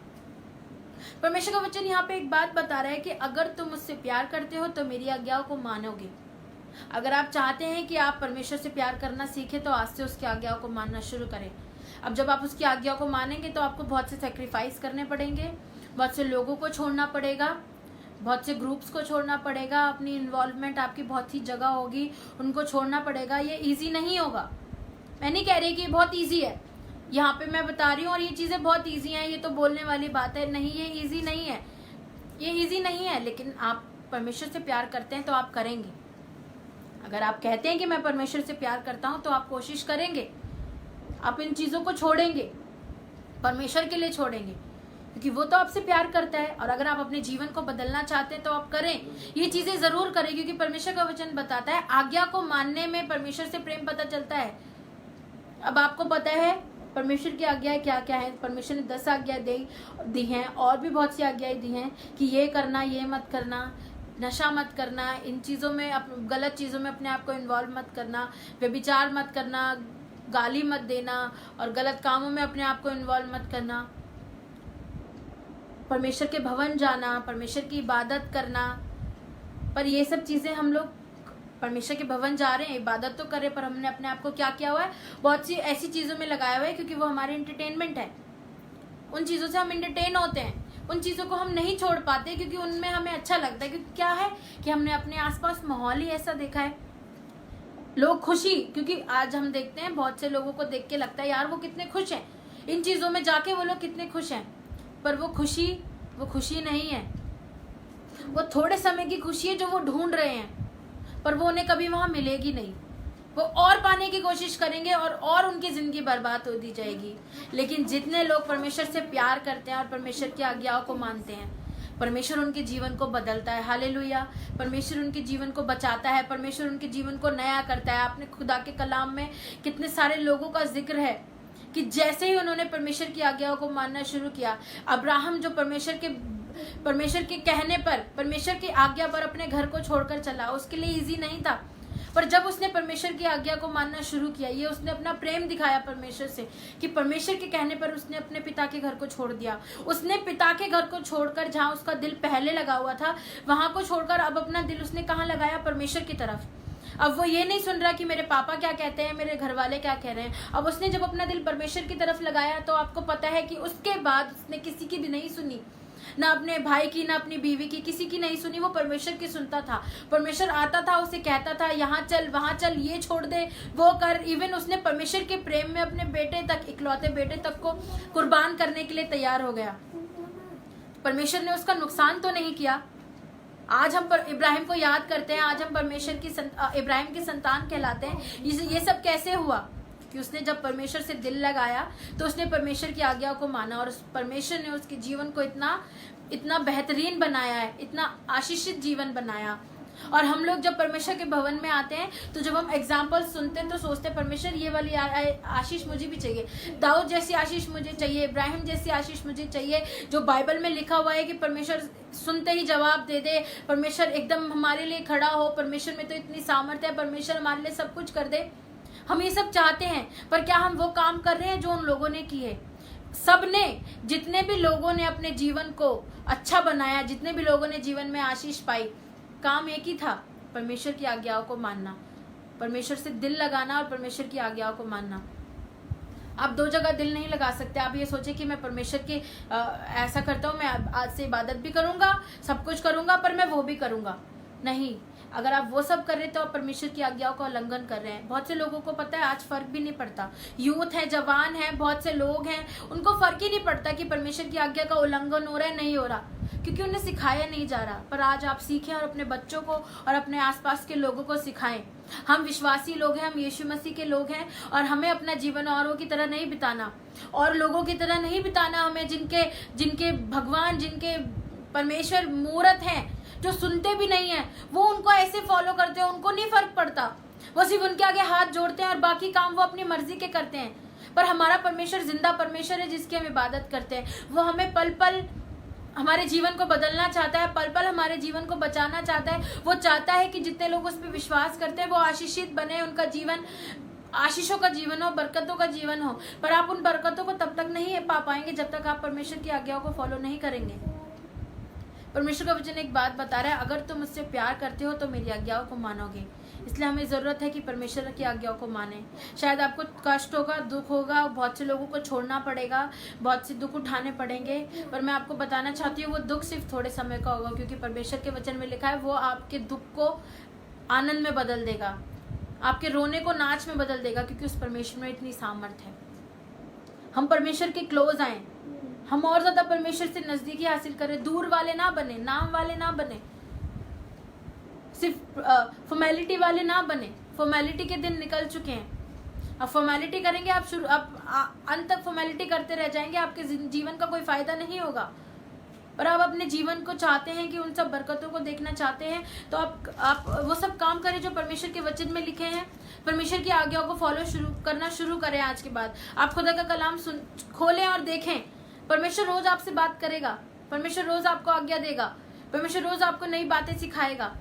परमेश्वर का वचन यहाँ पे एक बात बता रहा है कि अगर तुम मुझसे प्यार करते हो तो मेरी आज्ञाओं को मानोगे। अगर आप चाहते हैं कि आप परमेश्वर से प्यार करना सीखें तो आज से उसकी आज्ञाओं को मानना शुरू करें। अब जब आप उसकी आज्ञाओं को मानेंगे तो आपको बहुत से सेक्रीफाइस करने पड़ेंगे, बहुत से लोगों को छोड़ना पड़ेगा, बहुत से ग्रुप्स को छोड़ना पड़ेगा, अपनी इन्वॉल्वमेंट आपकी बहुत ही जगह होगी, उनको छोड़ना पड़ेगा। ये इजी नहीं होगा, मैं नहीं कह रही कि बहुत इजी है, यहाँ पे मैं बता रही हूँ और ये चीज़ें बहुत इजी हैं, ये तो बोलने वाली बात है, नहीं ये इजी नहीं है, ये इजी नहीं है। लेकिन आप परमेश्वर से प्यार करते हैं तो आप करेंगे। अगर आप कहते हैं कि मैं परमेश्वर से प्यार करता हूँ तो आप कोशिश करेंगे, आप इन चीज़ों को छोड़ेंगे, परमेश्वर के लिए छोड़ेंगे, क्योंकि वो तो आपसे प्यार करता है। और अगर आप अपने जीवन को बदलना चाहते हैं तो आप करें, ये चीजें जरूर करें, क्योंकि परमेश्वर का वचन बताता है आज्ञा को मानने में परमेश्वर से प्रेम पता चलता है। अब आपको पता है परमेश्वर की आज्ञाएं क्या क्या है। परमेश्वर ने 10 आज्ञाएं दी हैं, और भी बहुत सी आज्ञाएं दी हैं कि ये करना, ये मत करना, नशा मत करना, इन चीज़ों में, गलत चीज़ों में अपने आप को इन्वॉल्व मत करना, व्यभिचार मत करना, गाली मत देना, और गलत कामों में अपने आप को इन्वॉल्व मत करना, परमेश्वर के भवन जाना, परमेश्वर की इबादत करना। पर ये सब चीज़ें हम लोग परमेश्वर के भवन जा रहे हैं, इबादत तो करें, पर हमने अपने आप को क्या किया हुआ है, बहुत सी ऐसी चीज़ों में लगाया हुआ है, क्योंकि वो हमारे एंटरटेनमेंट है, उन चीज़ों से हम एंटरटेन होते हैं, उन चीज़ों को हम नहीं छोड़ पाते क्योंकि उनमें हमें अच्छा लगता है। क्योंकि क्या है कि हमने अपने आसपास माहौल ही ऐसा देखा है, लोग खुशी, क्योंकि आज हम देखते हैं बहुत से लोगों को देख के लगता है यार वो कितने खुश हैं, इन चीजों में जाके वो लोग कितने खुश हैं, पर वो खुशी नहीं है। वो थोड़े समय की खुशी है जो वो ढूंढ रहे हैं, पर वो उन्हें कभी वहां मिलेगी नहीं। वो और पाने की कोशिश करेंगे और उनकी जिंदगी बर्बाद हो दी जाएगी। लेकिन जितने लोग परमेश्वर से प्यार करते हैं और परमेश्वर की आज्ञाओं को मानते हैं, परमेश्वर उनके जीवन को बदलता है। हालेलुया। परमेश्वर उनके जीवन को बचाता है, परमेश्वर उनके जीवन को नया करता है। आपने खुदा के कलाम में कितने सारे लोगों का जिक्र है कि जैसे ही उन्होंने परमेश्वर की आज्ञाओं को मानना शुरू किया, अब्राहम जो परमेश्वर के कहने पर, परमेश्वर की आज्ञा पर अपने घर को छोड़कर चला, उसके लिए इजी नहीं था। पर जब उसने परमेश्वर की आज्ञा को मानना शुरू किया, ये उसने अपना प्रेम दिखाया परमेश्वर से कि परमेश्वर के कहने पर उसने अपने पिता के घर को छोड़ दिया। उसने पिता के घर को छोड़कर, जहां उसका दिल पहले लगा हुआ था, वहां को छोड़कर अब अपना दिल उसने कहाँ लगाया? परमेश्वर की तरफ। अब वो ये नहीं सुन रहा कि मेरे पापा क्या कहते हैं, मेरे घर वाले क्या कह रहे हैं। अब उसने जब अपना दिल परमेश्वर की तरफ लगाया, तो आपको पता है कि उसके बाद उसने किसी की भी नहीं सुनी, ना अपने भाई की, ना अपनी बीवी की, किसी की नहीं सुनी। वो परमेश्वर की सुनता था। परमेश्वर आता था, उसे कहता था यहाँ चल, वहां चल, ये छोड़ दे, वो कर। इवन उसने परमेश्वर के प्रेम में अपने बेटे तक, इकलौते बेटे तक को कुर्बान करने के लिए तैयार हो गया। परमेश्वर ने उसका नुकसान तो नहीं किया। आज हम इब्राहिम को याद करते हैं, आज हम परमेश्वर की इब्राहिम की संतान कहलाते हैं। ये सब कैसे हुआ? कि उसने जब परमेश्वर से दिल लगाया तो उसने परमेश्वर की आज्ञा को माना, और परमेश्वर ने उसके जीवन को इतना बेहतरीन बनाया है, इतना आशीषित जीवन बनाया। और हम लोग जब परमेश्वर के भवन में आते हैं, तो जब हम एग्जाम्पल सुनते हैं तो सोचते हैं परमेश्वर ये वाली आशीष मुझे भी चाहिए, दाऊद जैसी आशीष मुझे चाहिए, इब्राहिम जैसी आशीष मुझे चाहिए। जो बाइबल में लिखा हुआ है कि परमेश्वर सुनते ही जवाब दे दे, परमेश्वर एकदम हमारे लिए खड़ा हो, परमेश्वर में तो इतनी सामर्थ्य है, परमेश्वर हमारे लिए सब कुछ कर दे। हम ये सब चाहते हैं, पर क्या हम वो काम कर रहे हैं जो उन लोगों ने किए? सबने, जितने भी लोगों ने अपने जीवन को अच्छा बनाया, जितने भी लोगों ने जीवन में आशीष पाई, काम एक ही था, परमेश्वर की आज्ञाओं को मानना, परमेश्वर से दिल लगाना और परमेश्वर की आज्ञाओं को मानना। आप दो जगह दिल नहीं लगा सकते। आप ये सोचे कि मैं परमेश्वर की ऐसा करता हूँ, मैं आज से इबादत भी करूंगा, सब कुछ करूंगा, पर मैं वो भी करूंगा। नहीं, अगर आप वो सब कर रहे तो आप परमेश्वर की आज्ञाओं का उल्लंघन कर रहे हैं। बहुत से लोगों को पता है, आज फर्क भी नहीं पड़ता। यूथ है, जवान है, बहुत से लोग हैं, उनको फर्क ही नहीं पड़ता कि परमेश्वर की आज्ञा का उल्लंघन हो रहा है, नहीं हो रहा, क्योंकि उन्हें सिखाया नहीं जा रहा। पर आज आप सीखें और अपने बच्चों को और अपने आसपास के लोगों को सिखाएं। हम विश्वासी लोग हैं, हम यीशु मसीह के लोग हैं, और हमें अपना जीवन औरों की तरह नहीं बिताना, और लोगों की तरह नहीं बिताना। हमें जिनके भगवान, जिनके परमेश्वर मूर्त हैं, जो सुनते भी नहीं है, वो उनको ऐसे फॉलो करते हैं, उनको नहीं फर्क पड़ता। वो सिर्फ उनके आगे हाथ जोड़ते हैं और बाकी काम वो अपनी मर्जी के करते हैं। पर हमारा परमेश्वर जिंदा परमेश्वर है, जिसकी हम इबादत करते हैं। वो हमें पल पल हमारे जीवन को बदलना चाहता है, पल पल हमारे जीवन को बचाना चाहता है। वो चाहता है कि जितने लोग उस पर विश्वास करते हैं वो आशीषित बने, उनका जीवन आशीषों का जीवन हो, बरकतों का जीवन हो। पर आप उन बरकतों को तब तक नहीं पा पाएंगे जब तक आप परमेश्वर की आज्ञाओं को फॉलो नहीं करेंगे। परमेश्वर का वचन एक बात बता रहा है, अगर तुम मुझसे प्यार करते हो तो मेरी आज्ञाओं को मानोगे। इसलिए हमें ज़रूरत है कि परमेश्वर की आज्ञाओं को माने। शायद आपको कष्ट होगा, दुख होगा, बहुत से लोगों को छोड़ना पड़ेगा, बहुत से दुख उठाने पड़ेंगे, पर मैं आपको बताना चाहती हूँ वो दुख सिर्फ थोड़े समय का होगा, क्योंकि परमेश्वर के वचन में लिखा है वो आपके दुख को आनंद में बदल देगा, आपके रोने को नाच में बदल देगा, क्योंकि उस परमेश्वर में इतनी सामर्थ्य है। हम परमेश्वर के क्लोज आए, हम और ज्यादा परमेश्वर से नजदीकी हासिल करें, दूर वाले ना बने, नाम वाले ना बने, सिर्फ फॉर्मेलिटी वाले ना बने। फॉर्मेलिटी के दिन निकल चुके हैं। अब फॉर्मेलिटी करेंगे आप अंत तक फॉर्मेलिटी करते रह जाएंगे, आपके जीवन का कोई फायदा नहीं होगा। पर आप अपने जीवन को चाहते हैं कि उन सब बरकतों को देखना चाहते हैं, तो आप वो सब काम करें जो परमेश्वर के वचन में लिखे हैं। परमेश्वर की आज्ञाओं को फॉलो करना शुरू करें। आज के बाद आप खुदा का कलाम खोलें और देखें। परमेश्वर रोज आपसे बात करेगा, परमेश्वर रोज आपको आज्ञा देगा, परमेश्वर रोज आपको नई बातें सिखाएगा।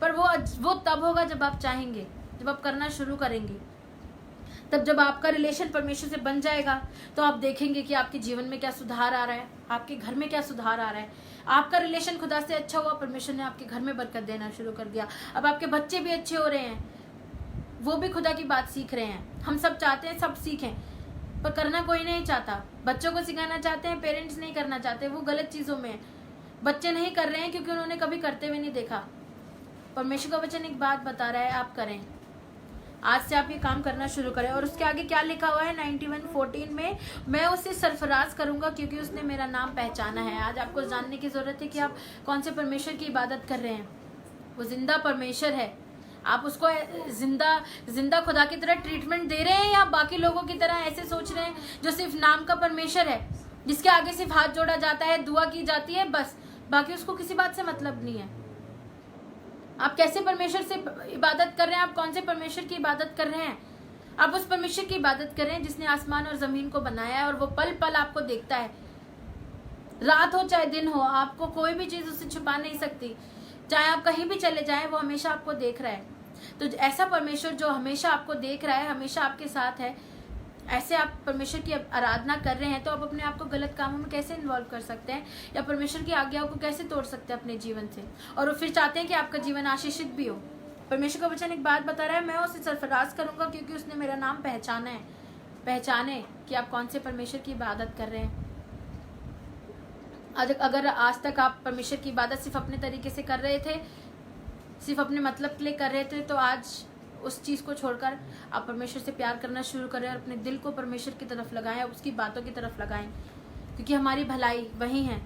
पर वो तब होगा जब आप चाहेंगे, जब आप करना शुरू करेंगे। तब जब आपका रिलेशन परमेश्वर से बन जाएगा तो आप देखेंगे कि आपके जीवन में क्या सुधार आ रहा है, आपके घर में क्या सुधार आ रहा है। आपका रिलेशन खुदा से अच्छा हुआ, परमेश्वर ने आपके घर में बरकत देना शुरू कर दिया। अब आपके बच्चे भी अच्छे हो रहे हैं, वो भी खुदा की बात सीख रहे हैं। हम सब चाहते हैं सब सीखें, पर करना कोई नहीं चाहता। बच्चों को सिखाना चाहते हैं, पेरेंट्स नहीं करना चाहते, वो गलत चीजों में है। बच्चे नहीं कर रहे हैं क्योंकि उन्होंने कभी करते हुए नहीं देखा। परमेश्वर का वचन एक बात बता रहा है, आप करें। आज से आप ये काम करना शुरू करें। और उसके आगे क्या लिखा हुआ है 91:14 में, मैं उसे सरफराज करूंगा क्योंकि उसने मेरा नाम पहचाना है। आज आपको जानने की जरूरत है कि आप कौन से परमेश्वर की इबादत कर रहे हैं। वो जिंदा परमेश्वर है। आप उसको जिंदा खुदा की तरह ट्रीटमेंट दे रहे हैं या बाकी लोगों की तरह ऐसे सोच रहे हैं जो सिर्फ नाम का परमेश्वर है, जिसके आगे सिर्फ हाथ जोड़ा जाता है, दुआ की जाती है, बस बाकी उसको किसी बात से मतलब नहीं है। आप कैसे परमेश्वर से इबादत कर रहे हैं? आप कौन से परमेश्वर की इबादत कर रहे हैं? आप उस परमेश्वर की इबादत कर रहे हैं जिसने आसमान और जमीन को बनाया है और वो पल पल आपको देखता है। रात हो चाहे दिन हो, आपको कोई भी चीज उससे छुपा नहीं सकती। चाहे आप कहीं भी चले जाएं, वो हमेशा आपको देख रहा है। तो ऐसा परमेश्वर जो हमेशा आपको देख रहा है, हमेशा आपके साथ है, ऐसे आप परमेश्वर की आराधना कर रहे हैं तो आप अपने आप को गलत कामों में कैसे इन्वॉल्व कर सकते हैं या परमेश्वर की आज्ञाओं को कैसे तोड़ सकते हैं अपने जीवन से, और फिर चाहते हैं कि आपका जीवन आशीषित भी हो। परमेश्वर का वचन एक बात बता रहा है, मैं उसे सरफराज करूंगा क्योंकि उसने मेरा नाम पहचाना है। पहचाने कि आप कौन से परमेश्वर की इबादत कर रहे हैं। अगर आज तक आप परमेश्वर की इबादत सिर्फ अपने तरीके से कर रहे थे, सिर्फ अपने मतलब के लिए कर रहे थे, तो आज उस चीज़ को छोड़कर आप परमेश्वर से प्यार करना शुरू करें और अपने दिल को परमेश्वर की तरफ लगाएं, उसकी बातों की तरफ लगाएं, क्योंकि हमारी भलाई वही है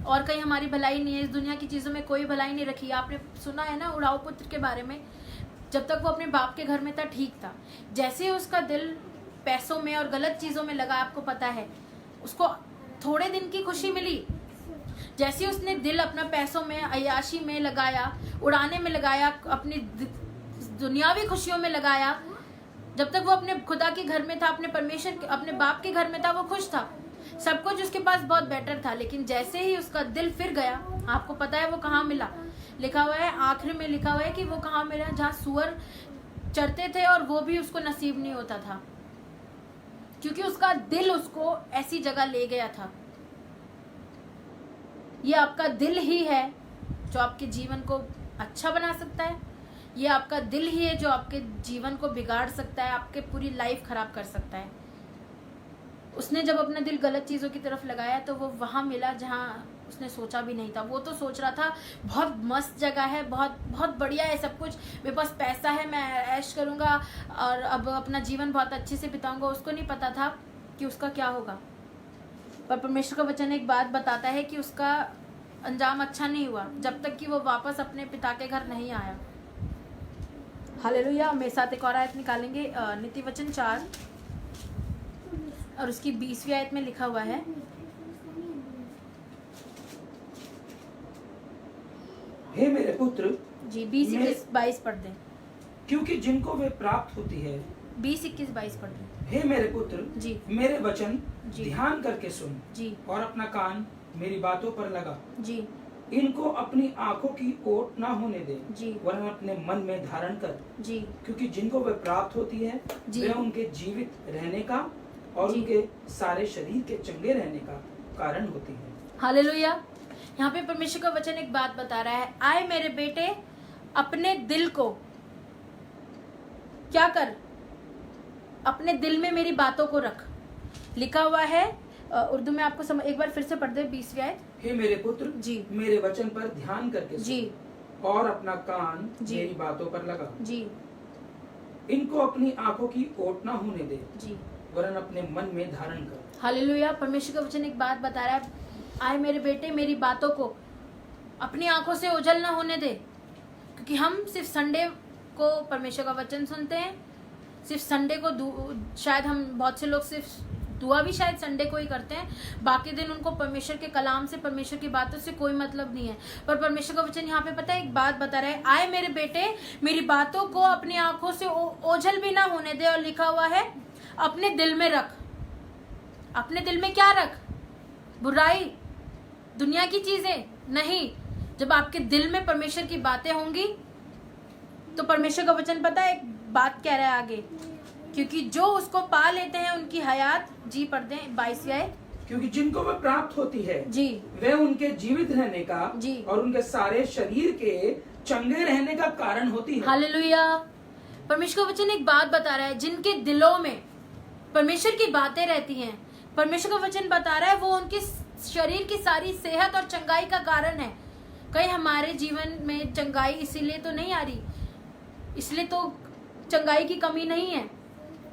और कहीं हमारी भलाई नहीं है। इस दुनिया की चीज़ों में कोई भलाई नहीं रखी। आपने सुना है ना उड़ाऊ पुत्र के बारे में, जब तक वो अपने बाप के घर में था ठीक था, जैसे ही उसका दिल पैसों में और गलत चीज़ों में लगा, आपको पता है उसको थोड़े दिन की खुशी मिली। जैसे उसने दिल अपना पैसों में, अय्याशी में लगाया, उड़ाने में लगाया, अपनी दुनियावी खुशियों में लगाया, जब तक वो अपने खुदा के घर में था, अपने परमेश्वर अपने बाप के घर में था, वो खुश था, सब कुछ उसके पास बहुत बेटर था। लेकिन जैसे ही उसका दिल फिर गया, आपको पता है वो कहाँ मिला? लिखा हुआ है, आखिर में लिखा हुआ है कि वो कहाँ मिला? जहाँ सुअर चरते थे और वो भी उसको नसीब नहीं होता था, क्योंकि उसका दिल उसको ऐसी जगह ले गया था। ये आपका दिल ही है जो आपके जीवन को अच्छा बना सकता है। ये आपका दिल ही है जो आपके जीवन को बिगाड़ सकता है, आपके पूरी लाइफ खराब कर सकता है। उसने जब अपना दिल गलत चीज़ों की तरफ लगाया तो वो वहाँ मिला जहाँ उसने सोचा भी नहीं था। वो तो सोच रहा था बहुत मस्त जगह है, बहुत बहुत बढ़िया है सब कुछ, मेरे पास पैसा है, मैं ऐश करूँगा और अब अपना जीवन बहुत अच्छे से बिताऊंगा। उसको नहीं पता था कि उसका क्या होगा। पर परमेश्वर का वचन एक बात बताता है कि उसका अंजाम अच्छा नहीं हुआ जब तक कि वो वापस अपने पिता के घर नहीं आया। हालेलुया। मेरे साथ एक और आयत निकालेंगे, नीति वचन 4 और उसकी 20वीं आयत में लिखा हुआ है, हे मेरे पुत्र, जी 20-21-22 पढ़ दें। क्योंकि जिनको वे प्राप्त होती है, 20-21-22 पढ़ दें। हे मेरे पुत्र, जी मेरे वचन जी ध्यान करके सुन जी और अपना कान मेरी बातों पर लगा। जी इनको अपनी आंखों की ओट ना होने दे, जी वरन अपने मन में धारण कर, जी क्योंकि जिनको वे प्राप्त होती है जी। वे उनके जीवित रहने का और जी। उनके सारे शरीर के चंगे रहने का कारण होती है। हालेलुया। यहाँ पे परमेश्वर का वचन एक बात बता रहा है, आए मेरे बेटे अपने दिल को क्या कर, अपने दिल में मेरी बातों को रख। लिखा हुआ है उर्दू में, आपको एक बार फिर से पढ़ दे 20वीं आयत। हे मेरे पुत्र, जी मेरे वचन पर ध्यान करके सुन जी और अपना कान जी। मेरी बातों पर लगा। जी इनको अपनी आंखों की ओट ना होने दे, जी वरन अपने मन में धारण कर। हालेलुया। परमेश्वर का वचन एक बात बता रहा है, आए मेरे बेटे मेरी बातों को अपनी आंखों से ओझल ना होने दे। क्योंकि हम सिर्फ संडे को परमेश्वर का वचन सुनते हैं, सिर्फ संडे को शायद हम बहुत से लोग सिर्फ दुआ भी शायद संडे को ही करते हैं, बाकी दिन उनको परमेश्वर के कलाम से, परमेश्वर की बातों से कोई मतलब नहीं है। पर परमेश्वर का वचन यहाँ पे पता है एक बात बता रहा है, आए मेरे बेटे मेरी बातों को अपनी आंखों से ओझल भी ना होने दे, और लिखा हुआ है अपने दिल में रख। अपने दिल में क्या रख? बुराई, दुनिया की चीजें नहीं। जब आपके दिल में परमेश्वर की बातें होंगी तो परमेश्वर का वचन पता है एक बात कह रहा है आगे, क्योंकि जो उसको पा लेते हैं उनकी हयात, जी पढ़ दें 22वीं आयत। क्योंकि जिनको वे प्राप्त होती है जी वे उनके जीवित रहने का जी और उनके सारे शरीर के चंगे रहने का कारण होती है। हालेलुया। परमेश्वर का वचन एक बात बता रहा है, जिनके दिलों में परमेश्वर की बातें रहती हैं, परमेश्वर का वचन बता रहा है वो उनके शरीर की सारी सेहत और चंगाई का कारण है। कहीं हमारे जीवन में चंगाई इसीलिए तो नहीं आ रही, इसलिए तो चंगाई की कमी नहीं है,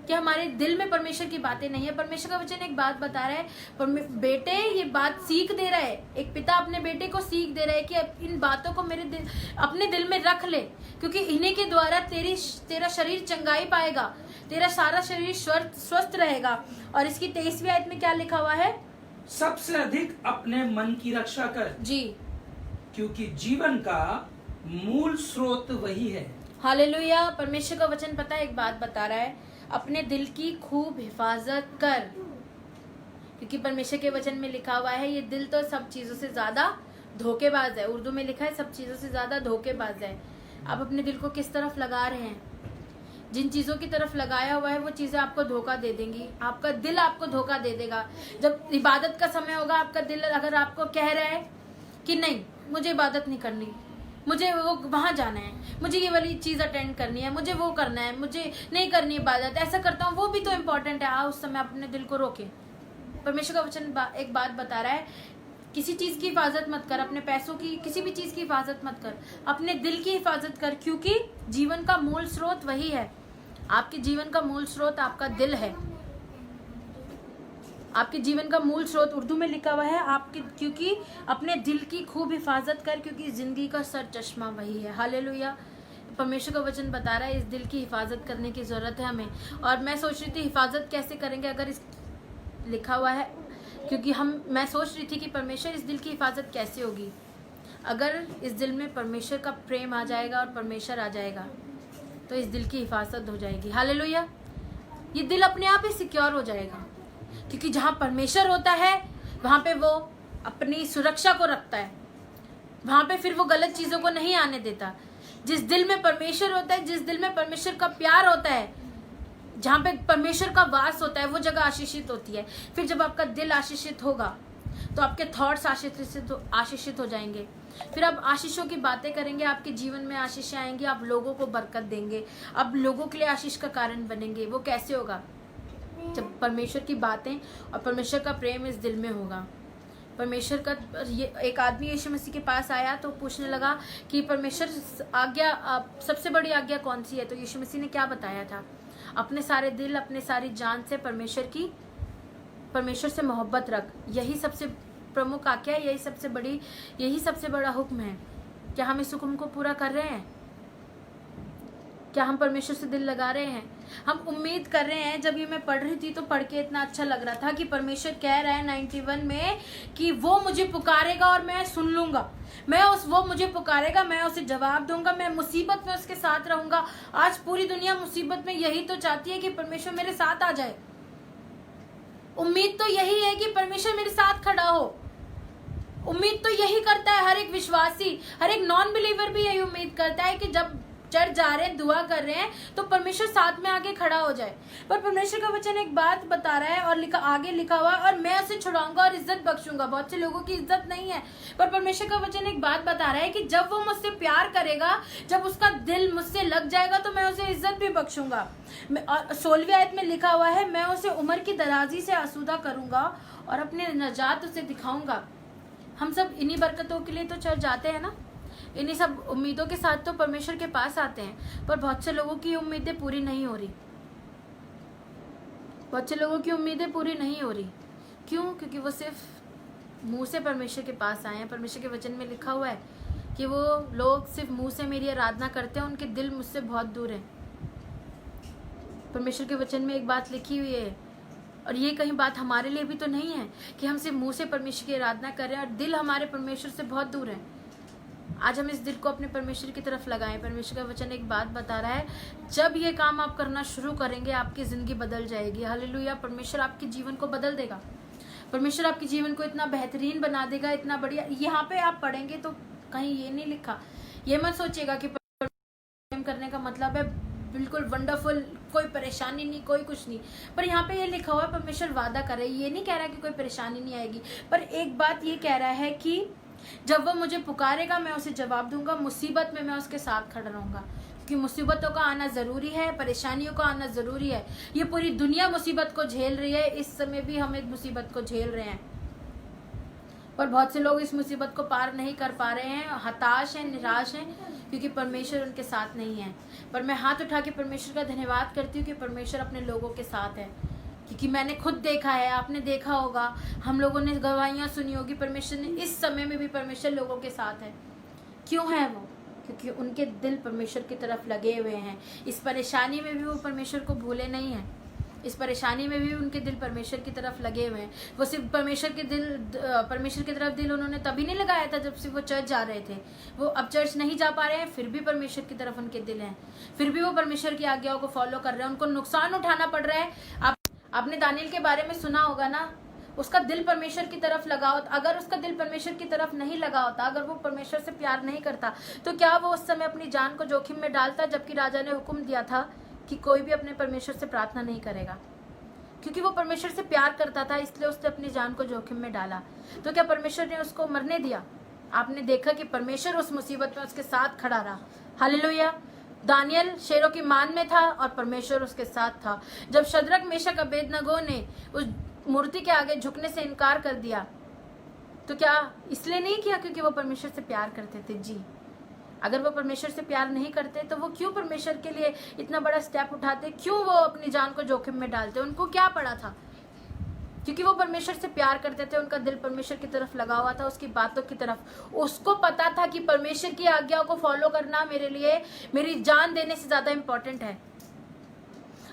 कि हमारे दिल में परमेश्वर की बातें नहीं है। परमेश्वर का वचन एक बात बता रहा है, बेटे ये बात सीख दे रहा है, एक पिता अपने बेटे को सीख दे रहा है कि इन बातों को अपने दिल में रख ले, क्योंकि इन्हीं के द्वारा तेरा शरीर चंगाई पाएगा, तेरा सारा शरीर स्वस्थ रहेगा। और इसकी 23वीं आयत में क्या लिखा हुआ है? सबसे अधिक अपने मन की रक्षा कर जी, क्योंकि जीवन का मूल स्रोत वही है। हालेलुया। परमेश्वर का वचन पता है एक बात बता रहा है, अपने दिल की खूब हिफाजत कर, क्योंकि परमेश्वर के वचन में लिखा हुआ है ये दिल तो सब चीजों से ज्यादा धोखेबाज है। उर्दू में लिखा है सब चीजों से ज्यादा धोखेबाज है। आप अपने दिल को किस तरफ लगा रहे हैं? जिन चीजों की तरफ लगाया हुआ है वो चीजें आपको धोखा दे देंगी, आपका दिल आपको धोखा दे देगा। जब इबादत का समय होगा, आपका दिल अगर आपको कह रहा है कि नहीं मुझे इबादत नहीं करनी, मुझे वो वहां जाना है, मुझे ये वाली चीज अटेंड करनी है, मुझे वो करना है, मुझे नहीं करनी इबादत, ऐसा करता हूँ, वो भी तो इम्पोर्टेंट है। उस समय अपने दिल को रोके। परमेश्वर का वचन एक बात बता रहा है, किसी चीज की हिफाजत मत कर, अपने पैसों की, किसी भी चीज की हिफाजत मत कर, अपने दिल की हिफाजत कर, क्योंकि जीवन का मूल स्रोत वही है। आपके जीवन का मूल स्रोत आपका दिल है। आपके जीवन का मूल स्रोत उर्दू में लिखा हुआ है आपके, क्योंकि अपने दिल की खूब हिफाजत कर, क्योंकि जिंदगी का सर चश्मा वही है। हालेलुया। परमेश्वर का वचन बता रहा है इस दिल की हिफाजत करने की जरूरत है हमें। और मैं सोच रही थी हिफाजत कैसे करेंगे, अगर इस लिखा हुआ है, क्योंकि मैं सोच रही थी कि परमेश्वर इस दिल की हिफाजत कैसे होगी। अगर इस दिल में परमेश्वर का प्रेम आ जाएगा और परमेश्वर आ जाएगा तो इस दिल की हिफाजत हो जाएगी। हालेलुया। ये दिल अपने आप ही सिक्योर हो जाएगा, क्योंकि जहां परमेश्वर होता है वहां पे वो अपनी सुरक्षा को रखता है, वहां पे फिर वो गलत चीजों को नहीं आने देता। जिस दिल में परमेश्वर होता है, जिस दिल में परमेश्वर का प्यार होता है, जहां पे परमेश्वर का वास होता है, वो जगह आशीषित होती है। फिर जब आपका दिल आशीषित होगा तो आपके थॉट्स आशीषित हो जाएंगे। फिर आप आशीषों की बातें करेंगे, आपके जीवन में आशीषें आएंगी, आप लोगों को बरकत देंगे, आप लोगों के लिए आशीष का कारण बनेंगे। वो कैसे होगा? जब परमेश्वर की बातें और परमेश्वर का प्रेम इस दिल में होगा। परमेश्वर का एक आदमी यीशु मसीह के पास आया तो पूछने लगा कि परमेश्वर सबसे बड़ी आज्ञा कौन सी है? तो यीशु मसीह ने क्या बताया था? अपने सारे दिल, अपने सारी जान से परमेश्वर से मोहब्बत रख। यही सबसे प्रमुख आज्ञा है, यही सबसे बड़ा हुक्म है। क्या हम इस हुक्म को पूरा कर रहे हैं? क्या हम परमेश्वर से दिल लगा रहे हैं? हम उम्मीद कर रहे हैं। जब ये मैं पढ़ रही थी तो पढ़ के इतना अच्छा लग रहा था कि परमेश्वर कह रहा है 91 में कि वो मुझे पुकारेगा और मैं सुन लूंगा। वो मुझे पुकारेगा, मैं उसे जवाब दूंगा, मैं मुसीबत में उसके साथ रहूंगा। आज पूरी दुनिया मुसीबत में यही तो चाहती है कि परमेश्वर मेरे साथ आ जाए। उम्मीद तो यही है कि परमेश्वर मेरे साथ खड़ा हो। उम्मीद तो यही करता है हर एक विश्वासी, हर एक नॉन बिलीवर भी यही उम्मीद करता है कि जब चर्च जा रहे हैं, दुआ कर रहे हैं, तो परमेश्वर साथ में आके खड़ा हो जाए। पर परमेश्वर का वचन एक बात बता रहा है और आगे लिखा हुआ है, और मैं उसे छुड़ाऊंगा और इज्जत बख्शूंगा। बहुत से लोगों की इज्जत नहीं है, पर परमेश्वर का वचन एक बात बता रहा है कि जब वो मुझसे प्यार करेगा, जब उसका दिल मुझसे लग जाएगा, तो मैं उसे इज्जत भी बख्शूंगा। और 16वीं आयत में लिखा हुआ है, मैं उसे उम्र की दराजी से आसूदा करूंगा और अपने नजात उसे दिखाऊंगा। हम सब इन्हीं बरकतों के लिए तो चर्च जाते हैं ना, इन्हीं सब उम्मीदों के साथ तो परमेश्वर के पास आते हैं। पर बहुत से लोगों की उम्मीदें पूरी नहीं हो रही। बहुत से लोगों की उम्मीदें पूरी नहीं हो रही। क्यों? क्योंकि वो सिर्फ मुंह से परमेश्वर के पास आए हैं। परमेश्वर के वचन में लिखा हुआ है कि वो लोग सिर्फ मुंह से मेरी आराधना करते हैं, उनके दिल मुझसे बहुत दूर हैं। परमेश्वर के वचन में एक बात लिखी हुई है, और ये कहीं बात हमारे लिए भी तो नहीं है कि हम सिर्फ मुंह से परमेश्वर की आराधना कर रहे हैं और दिल हमारे परमेश्वर से बहुत दूर है। आज हम इस दिल को अपने परमेश्वर की तरफ लगाएं। परमेश्वर का वचन एक बात बता रहा है, जब ये काम आप करना शुरू करेंगे, आपकी जिंदगी बदल जाएगी। हालेलुया। परमेश्वर आपके जीवन को बदल देगा। परमेश्वर आपके जीवन को इतना बेहतरीन बना देगा, इतना बढ़िया। यहाँ पे आप पढ़ेंगे तो कहीं ये नहीं लिखा, ये मत सोचिएगा कि प्रेम करने का मतलब है बिल्कुल वंडरफुल, कोई परेशानी नहीं, कोई कुछ नहीं। पर यहाँ पे ये लिखा हुआ है, परमेश्वर वादा कर रहा है, ये नहीं कह रहा कि कोई परेशानी नहीं आएगी, पर एक बात ये कह रहा है कि जब वो मुझे पुकारेगा, मैं उसे जवाब दूंगा। मुसीबत में मैं उसके साथ खड़ा रहूंगा, क्योंकि मुसीबतों का आना जरूरी है, परेशानियों का आना जरूरी है। ये पूरी दुनिया मुसीबत को झेल रही है, इस समय भी हम एक मुसीबत को झेल रहे हैं। और बहुत से लोग इस मुसीबत को पार नहीं कर पा रहे हैं, हताश हैं, निराश हैं, क्योंकि परमेश्वर उनके साथ नहीं है। पर मैं हाथ उठा के परमेश्वर का धन्यवाद करती हूँ कि परमेश्वर अपने लोगों के साथ है, क्योंकि मैंने खुद देखा है, आपने देखा होगा, हम लोगों ने गवाहियाँ सुनी होगी, परमेश्वर ने इस समय में भी परमेश्वर लोगों के साथ है। क्यों है वो? क्योंकि उनके दिल परमेश्वर की तरफ लगे हुए हैं। इस परेशानी में भी वो परमेश्वर को भूले नहीं हैं। इस परेशानी में भी उनके दिल परमेश्वर की तरफ लगे हुए हैं। वो सिर्फ परमेश्वर की तरफ दिल उन्होंने तभी नहीं लगाया था जब सिर्फ वो चर्च जा रहे थे। वो अब चर्च नहीं जा पा रहे हैं, फिर भी परमेश्वर की तरफ उनके दिल हैं, फिर भी वो परमेश्वर की आज्ञाओं को फॉलो कर रहे हैं। उनको नुकसान उठाना पड़ रहा है। आपने दानियल के बारे में सुना होगा ना, उसका दिल परमेश्वर की तरफ लगा होता। अगर उसका दिल परमेश्वर की तरफ नहीं लगा होता, अगर वो परमेश्वर से प्यार नहीं करता, तो क्या वो उस समय अपनी जान को जोखिम में डालता, जबकि राजा ने हुक्म दिया था कि कोई भी अपने परमेश्वर से प्रार्थना नहीं करेगा। क्योंकि वो परमेश्वर से प्यार करता था, इसलिए उसने अपनी जान को जोखिम में डाला। तो क्या परमेश्वर ने उसको मरने दिया? आपने देखा कि परमेश्वर उस मुसीबत में उसके साथ खड़ा रहा। हालेलुया। दानियल शेरों की मान में था और परमेश्वर उसके साथ था। जब शद्रक, मेशक, अबेदनगो ने उस मूर्ति के आगे झुकने से इनकार कर दिया, तो क्या इसलिए नहीं किया क्योंकि वो परमेश्वर से प्यार करते थे? जी। अगर वो परमेश्वर से प्यार नहीं करते तो वो क्यों परमेश्वर के लिए इतना बड़ा स्टेप उठाते? क्यों वो अपनी जान को जोखिम में डालते? उनको क्या पड़ा था? क्योंकि वो परमेश्वर से प्यार करते थे, उनका दिल परमेश्वर की तरफ लगा हुआ था, उसकी बातों की तरफ। उसको पता था कि परमेश्वर की आज्ञाओं को फॉलो करना मेरे लिए मेरी जान देने से ज्यादा इंपॉर्टेंट है।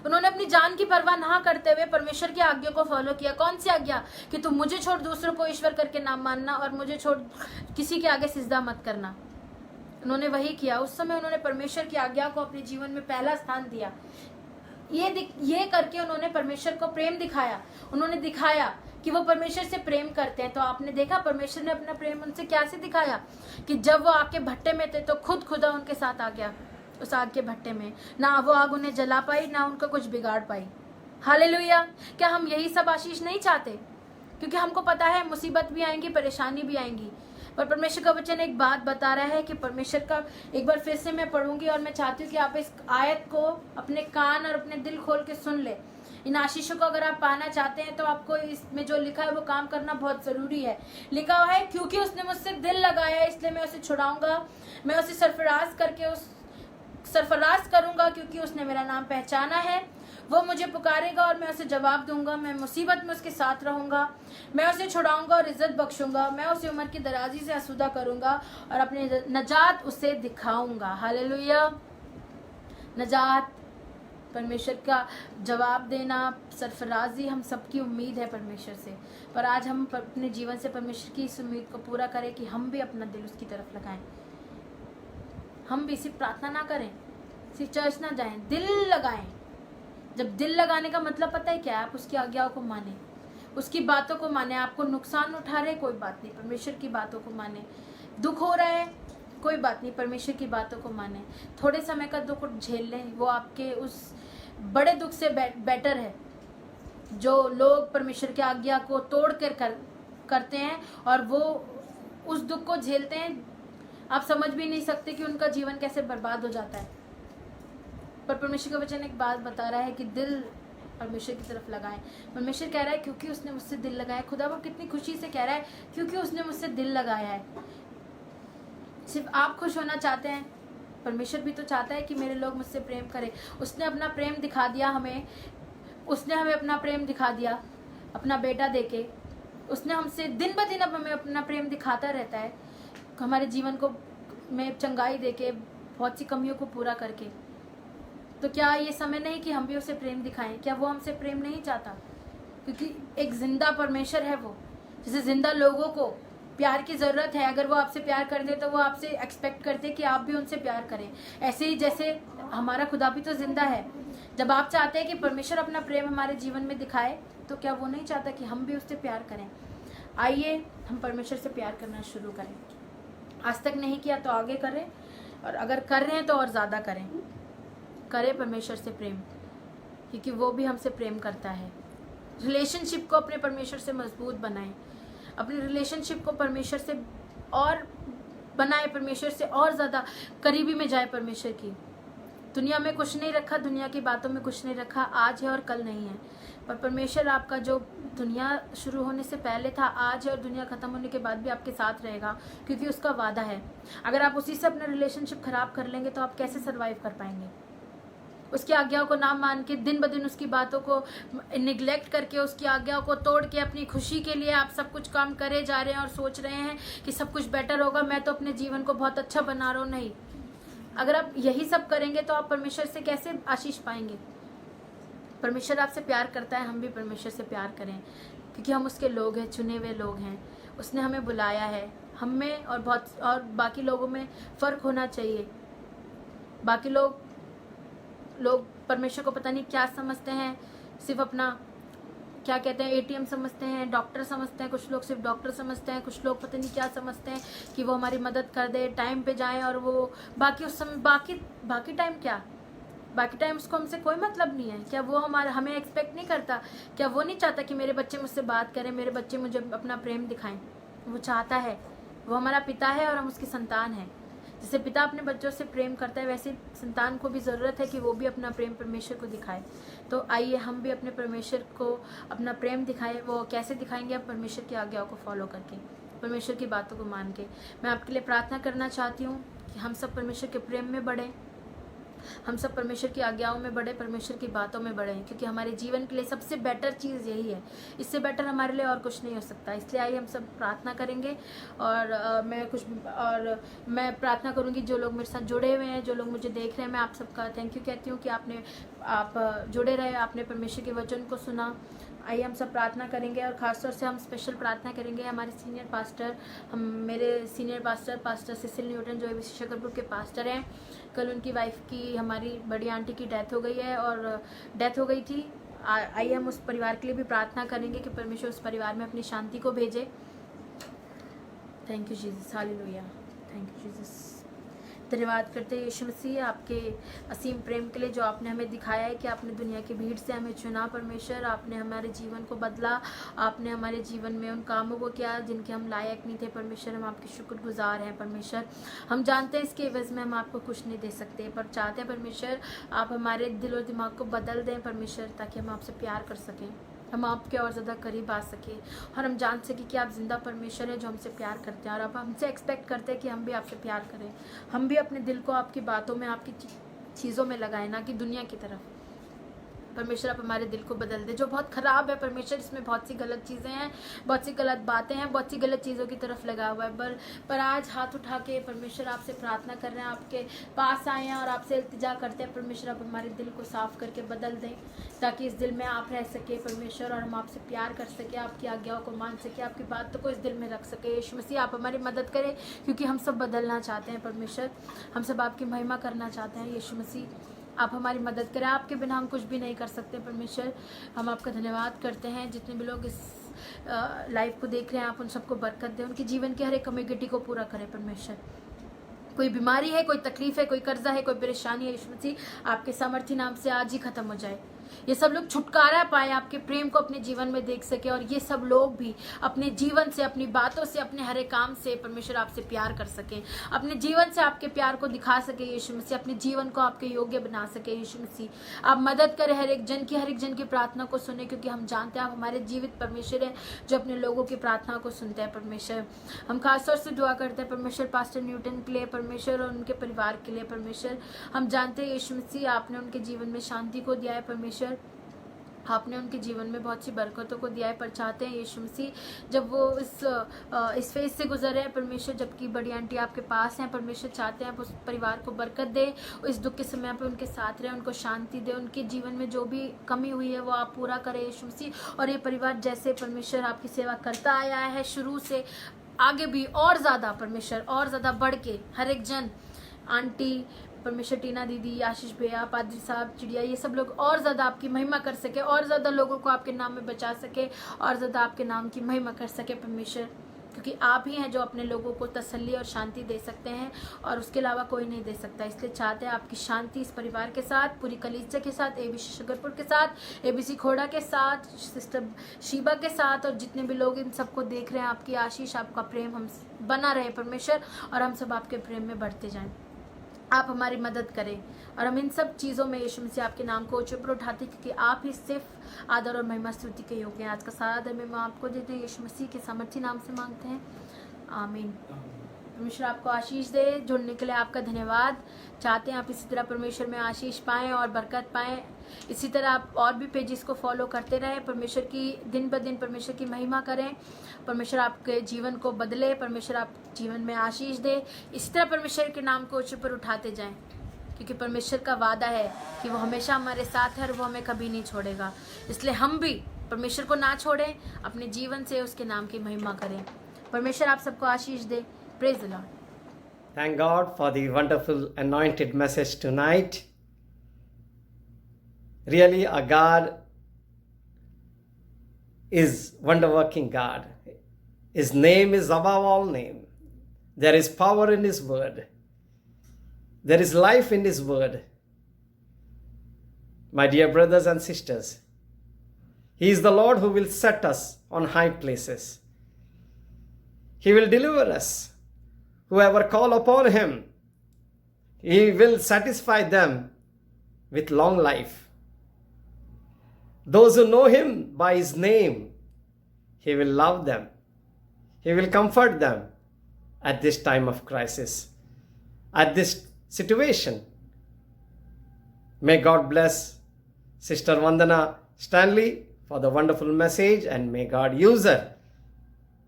उन्होंने अपनी जान की परवाह ना करते हुए परमेश्वर की आज्ञा को फॉलो किया। कौन सी आज्ञा? कि तुम मुझे छोड़ दूसरों को ईश्वर करके नाम मानना और मुझे छोड़ किसी के आगे सिजदा मत करना। उन्होंने वही किया। उस समय उन्होंने परमेश्वर की आज्ञा को अपने जीवन में पहला स्थान दिया। ये करके उन्होंने परमेश्वर को प्रेम दिखाया। उन्होंने दिखाया कि वो परमेश्वर से प्रेम करते हैं। तो आपने देखा परमेश्वर ने अपना प्रेम उनसे कैसे दिखाया कि जब वो आग के भट्टे में थे तो खुदा उनके साथ आ गया उस आग के भट्टे में। ना वो आग उन्हें जला पाई, ना उनका कुछ बिगाड़ पाई। हालेलुया। क्या हम यही सब आशीष नहीं चाहते? क्योंकि हमको पता है मुसीबत भी आएंगी, परेशानी भी आएंगी, पर परमेश्वर का वचन एक बात बता रहा है कि परमेश्वर का, एक बार फिर से मैं पढ़ूंगी और मैं चाहती हूँ कि आप इस आयत को अपने कान और अपने दिल खोल के सुन ले। इन आशीषों को अगर आप पाना चाहते हैं तो आपको इसमें जो लिखा है वो काम करना बहुत जरूरी है। लिखा हुआ है, क्योंकि उसने मुझसे दिल लगाया इसलिए मैं उसे छुड़ाऊंगा, मैं उसे सरफराज करूंगा, क्योंकि उसने मेरा नाम पहचाना है। वो मुझे पुकारेगा और मैं उसे जवाब दूंगा। मैं मुसीबत में उसके साथ रहूंगा, मैं उसे छुड़ाऊंगा और इज्जत बख्शूंगा। मैं उसे उम्र की दराजी से आसूदा करूंगा और अपने नजात उसे दिखाऊंगा। हालेलुया। नजात, परमेश्वर का जवाब देना, सरफराजी हम सबकी उम्मीद है परमेश्वर से। पर आज हम अपने जीवन से परमेश्वर की इस उम्मीद को पूरा करें कि हम भी अपना दिल उसकी तरफ लगाएं। हम भी सिर्फ प्रार्थना ना करें, सिर्फ चर्च ना जाएं, दिल लगाएं। जब दिल लगाने का मतलब पता है क्या है? आप उसकी आज्ञाओं को माने, उसकी बातों को माने। आपको नुकसान उठा रहे, कोई बात नहीं, परमेश्वर की बातों को माने। दुख हो रहा है, कोई बात नहीं, परमेश्वर की बातों को माने। थोड़े समय का दुख झेल लें, वो आपके उस बड़े दुख से बेटर है जो लोग परमेश्वर की आज्ञा को तोड़ कर करते हैं और वो उस दुख को झेलते हैं। आप समझ भी नहीं सकते कि उनका जीवन कैसे बर्बाद हो जाता है। पर परमेश्वर का वचन एक बात बता रहा है कि दिल परमेश्वर की तरफ लगाएं। परमेश्वर कह रहा है क्योंकि उसने मुझसे दिल लगाया। खुदा वो कितनी खुशी से कह रहा है, क्योंकि उसने मुझसे दिल लगाया है। सिर्फ आप खुश होना चाहते हैं, परमेश्वर भी तो चाहता है कि मेरे लोग मुझसे प्रेम करें। उसने अपना प्रेम दिखा दिया हमें, उसने हमें अपना प्रेम दिखा दिया अपना बेटा देके। उसने हमसे दिन ब दिन अब हमें अपना प्रेम दिखाता रहता है, हमारे जीवन को में चंगाई देके, बहुत सी कमियों को पूरा करके। तो क्या ये समय नहीं कि हम भी उसे प्रेम दिखाएं? क्या वो हमसे प्रेम नहीं चाहता? क्योंकि एक जिंदा परमेश्वर है वो, जैसे जिंदा लोगों को प्यार की ज़रूरत है। अगर वो आपसे प्यार कर दे तो वो आपसे एक्सपेक्ट करते कि आप भी उनसे प्यार करें। ऐसे ही जैसे हमारा खुदा भी तो जिंदा है। जब आप चाहते हैं कि परमेश्वर अपना प्रेम हमारे जीवन में दिखाए, तो क्या वो नहीं चाहता कि हम भी उससे प्यार करें? आइए हम परमेश्वर से प्यार करना शुरू करें। आज तक नहीं किया तो आगे करें, और अगर कर रहे हैं तो और ज़्यादा करें परमेश्वर से प्रेम, क्योंकि वो भी हमसे प्रेम करता है। रिलेशनशिप को अपने परमेश्वर से मजबूत बनाएं, अपने रिलेशनशिप को परमेश्वर से और बनाए, परमेश्वर से और ज़्यादा करीबी में जाए परमेश्वर की। दुनिया में कुछ नहीं रखा, दुनिया की बातों में कुछ नहीं रखा, आज है और कल नहीं है। पर परमेश्वर आपका जो दुनिया शुरू होने से पहले था, आज है और दुनिया ख़त्म होने के बाद भी आपके साथ रहेगा, क्योंकि उसका वादा है। अगर आप उसी से अपना रिलेशनशिप ख़राब कर लेंगे तो आप कैसे सर्वाइव कर पाएंगे? उसकी आज्ञाओं को ना मान के, दिन ब दिन उसकी बातों को निगलेक्ट करके, उसकी आज्ञाओं को तोड़ के अपनी खुशी के लिए आप सब कुछ काम करे जा रहे हैं और सोच रहे हैं कि सब कुछ बेटर होगा, मैं तो अपने जीवन को बहुत अच्छा बना रहा हूँ। नहीं, अगर आप यही सब करेंगे तो आप परमेश्वर से कैसे आशीष पाएंगे? परमेश्वर आपसे प्यार करता है, हम भी परमेश्वर से प्यार करें, क्योंकि हम उसके लोग हैं, चुने हुए लोग हैं। उसने हमें बुलाया है। हम में और बाकी लोगों में फ़र्क होना चाहिए। बाकी लोग परमेश्वर को पता नहीं क्या समझते हैं, सिर्फ अपना क्या कहते हैं एटीएम समझते हैं, डॉक्टर समझते हैं। कुछ लोग सिर्फ डॉक्टर समझते हैं, कुछ लोग पता नहीं क्या समझते हैं कि वो हमारी मदद कर दे, टाइम पे जाएं, और वो बाकी उस समय बाकी टाइम क्या, बाकी टाइम उसको हमसे कोई मतलब नहीं है। क्या वो हमें एक्सपेक्ट नहीं करता? क्या वो नहीं चाहता कि मेरे बच्चे मुझसे बात करें, मेरे बच्चे मुझे अपना प्रेम दिखाएं? वो चाहता है। वो हमारा पिता है और हम उसकी संतान हैं। जैसे पिता अपने बच्चों से प्रेम करता है, वैसे संतान को भी ज़रूरत है कि वो भी अपना प्रेम परमेश्वर को दिखाए। तो आइए हम भी अपने परमेश्वर को अपना प्रेम दिखाएं। वो कैसे दिखाएंगे? आप परमेश्वर की आज्ञाओं को फॉलो करके, परमेश्वर की बातों को मान के। मैं आपके लिए प्रार्थना करना चाहती हूँ कि हम सब परमेश्वर के प्रेम में बढ़ें, हम सब परमेश्वर की आज्ञाओं में बढ़े, परमेश्वर की बातों में बढ़ें, क्योंकि हमारे जीवन के लिए सबसे बेटर चीज़ यही है। इससे बेटर हमारे लिए और कुछ नहीं हो सकता। इसलिए आइए हम सब प्रार्थना करेंगे। और मैं प्रार्थना करूंगी, जो लोग मेरे साथ जुड़े हुए हैं, जो लोग मुझे देख रहे हैं, मैं आप सबका थैंक यू कहती हूँ कि आप जुड़े रहे, आपने परमेश्वर के वचन को सुना। आइए हम सब प्रार्थना करेंगे, और ख़ासतौर से हम स्पेशल प्रार्थना करेंगे हमारे सीनियर पास्टर, मेरे सीनियर पास्टर सिसिल न्यूटन, जो एबीसी शकरपुर के पास्टर हैं। कल उनकी वाइफ की, हमारी बड़ी आंटी की डेथ हो गई है, और डेथ हो गई थी। आइए हम उस परिवार के लिए भी प्रार्थना करेंगे कि परमेश्वर उस परिवार में अपनी शांति को भेजे। Thank you Jesus, hallelujah, thank you Jesus. धन्यवाद करते हैं यीशु मसीह आपके असीम प्रेम के लिए, जो आपने हमें दिखाया है कि आपने दुनिया की भीड़ से हमें चुना। परमेश्वर, आपने हमारे जीवन को बदला, आपने हमारे जीवन में उन कामों को किया जिनके हम लायक नहीं थे। परमेश्वर, हम आपके शुक्रगुजार हैं। परमेश्वर, हम जानते हैं इसके एवज में हम आपको कुछ नहीं दे सकते, पर चाहते हैं परमेश्वर आप हमारे दिल और दिमाग को बदल दें परमेश्वर, ताकि हम आपसे प्यार कर सकें, हम आपके और ज़्यादा करीब आ सके, और हम जान सके कि आप जिंदा परमेश्वर हैं जो हमसे प्यार करते हैं, और आप हमसे एक्सपेक्ट करते हैं कि हम भी आपसे प्यार करें। हम भी अपने दिल को आपकी बातों में, आपकी चीज़ों में लगाएं, ना कि दुनिया की तरफ। परमेश्वर, आप हमारे दिल को बदल दे, जो बहुत ख़राब है परमेश्वर, इसमें बहुत सी गलत चीज़ें हैं, बहुत सी गलत बातें हैं, बहुत सी गलत चीज़ों की तरफ लगा हुआ है। पर आज हाथ उठा के परमेश्वर आपसे प्रार्थना कर रहे हैं, आपके पास आए हैं और आपसे इल्तिजा करते हैं। परमेश्वर, आप हमारे दिल को साफ़ करके बदल दें, ताकि इस दिल में आप रह सके परमेश्वर, और हम आपसे प्यार कर सके, आपकी आज्ञाओं को मान सके, आपकी बातों को इस दिल में रख सके। यीशु मसीह, आप हमारी मदद करें, क्योंकि हम सब बदलना चाहते हैं परमेश्वर, हम सब आपकी महिमा करना चाहते हैं। यीशु मसीह, आप हमारी मदद करें, आपके बिना हम कुछ भी नहीं कर सकते परमेश्वर। हम आपका धन्यवाद करते हैं। जितने भी लोग इस लाइव को देख रहे हैं, आप उन सबको बरकत दें, उनके जीवन की हर एक कमिटी को पूरा करें परमेश्वर। कोई बीमारी है, कोई तकलीफ है, कोई कर्जा है, कोई परेशानी है, यीशु मसीह आपके सामर्थ्य नाम से आज ही खत्म हो जाए। ये सब लोग छुटकारा पाए, आपके प्रेम को अपने जीवन में देख सके, और ये सब लोग भी अपने जीवन से, अपनी बातों से, अपने हर एक काम से परमेश्वर आपसे प्यार कर सके, अपने जीवन से आपके प्यार को दिखा सके यीशु मसीह, अपने जीवन को आपके योग्य बना सके यीशु मसीह। आप मदद करें हर एक जन की प्रार्थना को सुने, क्योंकि हम जानते हैं आप हमारे जीवित परमेश्वर हैं जो अपने लोगों की प्रार्थना को सुनते हैं परमेश्वर। हम खासतौर से दुआ करते हैं परमेश्वर पास्टर न्यूटन के लिए परमेश्वर, और उनके परिवार के लिए परमेश्वर। हम जानते हैं यीशु मसीह आपने उनके जीवन में शांति को दिया है परमेश्वर, आपने उनके जीवन में बहुत सी बरकतों को दिया है, पर चाहते हैं यीशु मसीह जब वो इस फेज से गुजर रहे हैं परमेश्वर, जबकि बड़ी आंटी आपके पास हैं परमेश्वर, चाहते हैं आप उस परिवार को बरकत दे, इस दुख के समय पे उनके साथ रहे, उनको शांति दे, उनके जीवन में जो भी कमी हुई है वो आप पूरा करें यीशु मसीह। और ये परिवार जैसे परमेश्वर आपकी सेवा करता आया है शुरू से, आगे भी और ज़्यादा परमेश्वर, और ज़्यादा बढ़ के हर एक जन, आंटी परमेश्वर, टीना दीदी, आशीष भैया, पादरी साहब, चिड़िया, ये सब लोग और ज़्यादा आपकी महिमा कर सके, और ज़्यादा लोगों को आपके नाम में बचा सके, और ज़्यादा आपके नाम की महिमा कर सके परमेश्वर, क्योंकि आप ही हैं जो अपने लोगों को तसल्ली और शांति दे सकते हैं, और उसके अलावा कोई नहीं दे सकता। इसलिए चाहते हैं आपकी शांति इस परिवार के साथ, पूरी कलीसिया के साथ, एबीसी शकरपुर के साथ, एबीसी खोड़ा के साथ, सिस्टर शीबा के साथ, और जितने भी लोग इन सबको देख रहे हैं, आपकी आशीष, आपका प्रेम हम बना रहे परमेश्वर, और हम सब आपके प्रेम में बढ़ते जाएं। आप हमारी मदद करें और हम इन सब चीज़ों में यीशु मसीह आपके नाम को ऊंचे पर उठाते, क्योंकि आप ही सिर्फ आदर और महिमा स्तुति के योग्य हैं। आज का सारा दिन में आपको देते हैं, यीशु मसीह के सामर्थी नाम से मांगते हैं, आमीन। परमेश्वर आपको आशीष दे। जुड़ने के लिए आपका धन्यवाद। चाहते हैं आप इसी तरह परमेश्वर में आशीष पाएं और बरकत पाएं। इसी तरह आप और भी पेजेस को फॉलो करते रहें। परमेश्वर की दिन ब दिन परमेश्वर की महिमा करें। परमेश्वर आपके जीवन को बदले, परमेश्वर आप जीवन में आशीष दे। इसी तरह परमेश्वर के नाम को ऊंचे पर उठाते जाएं, क्योंकि परमेश्वर का वादा है कि वो हमेशा हमारे साथ है और वो हमें कभी नहीं छोड़ेगा। इसलिए हम भी परमेश्वर को ना छोड़ें, अपने जीवन से उसके नाम की महिमा करें। परमेश्वर आप सबको आशीष दे। Praise the Lord. Thank God for the wonderful anointed message tonight. Really, our God is wonder-working God. His name is above all name. There is power in His word. There is life in His word. My dear brothers and sisters, He is the Lord who will set us on high places. He will deliver us. Whoever call upon Him, He will satisfy them with long life. Those who know Him by His name, He will love them. He will comfort them at this time of crisis, at this situation. May God bless Sister Vandana Stanley for the wonderful message, and may God use her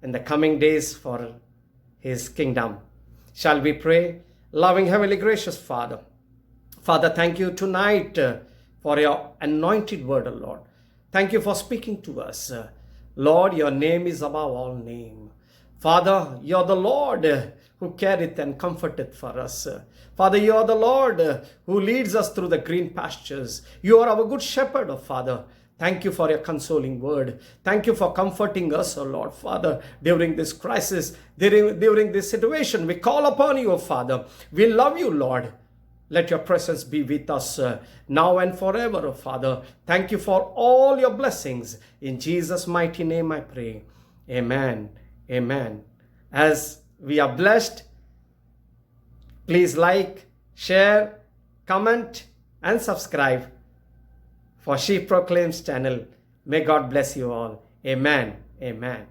in the coming days for His kingdom. Shall we pray? Loving Heavenly Gracious Father, Father, thank you tonight for your anointed word, O Lord. Thank you for speaking to us. Lord, your name is above all name. Father, you are the Lord who careth and comforteth for us. Father, you are the Lord who leads us through the green pastures. You are our good shepherd, O Father. Thank you for your consoling word. Thank you for comforting us, O Lord, Father, during this crisis, during this situation. We call upon you, O Father. We love you, Lord. Let your presence be with us now and forever, O Father. Thank you for all your blessings. In Jesus' mighty name I pray. Amen. Amen. As we are blessed, please like, share, comment, and subscribe for She Proclaims channel. May God bless you all. Amen. Amen.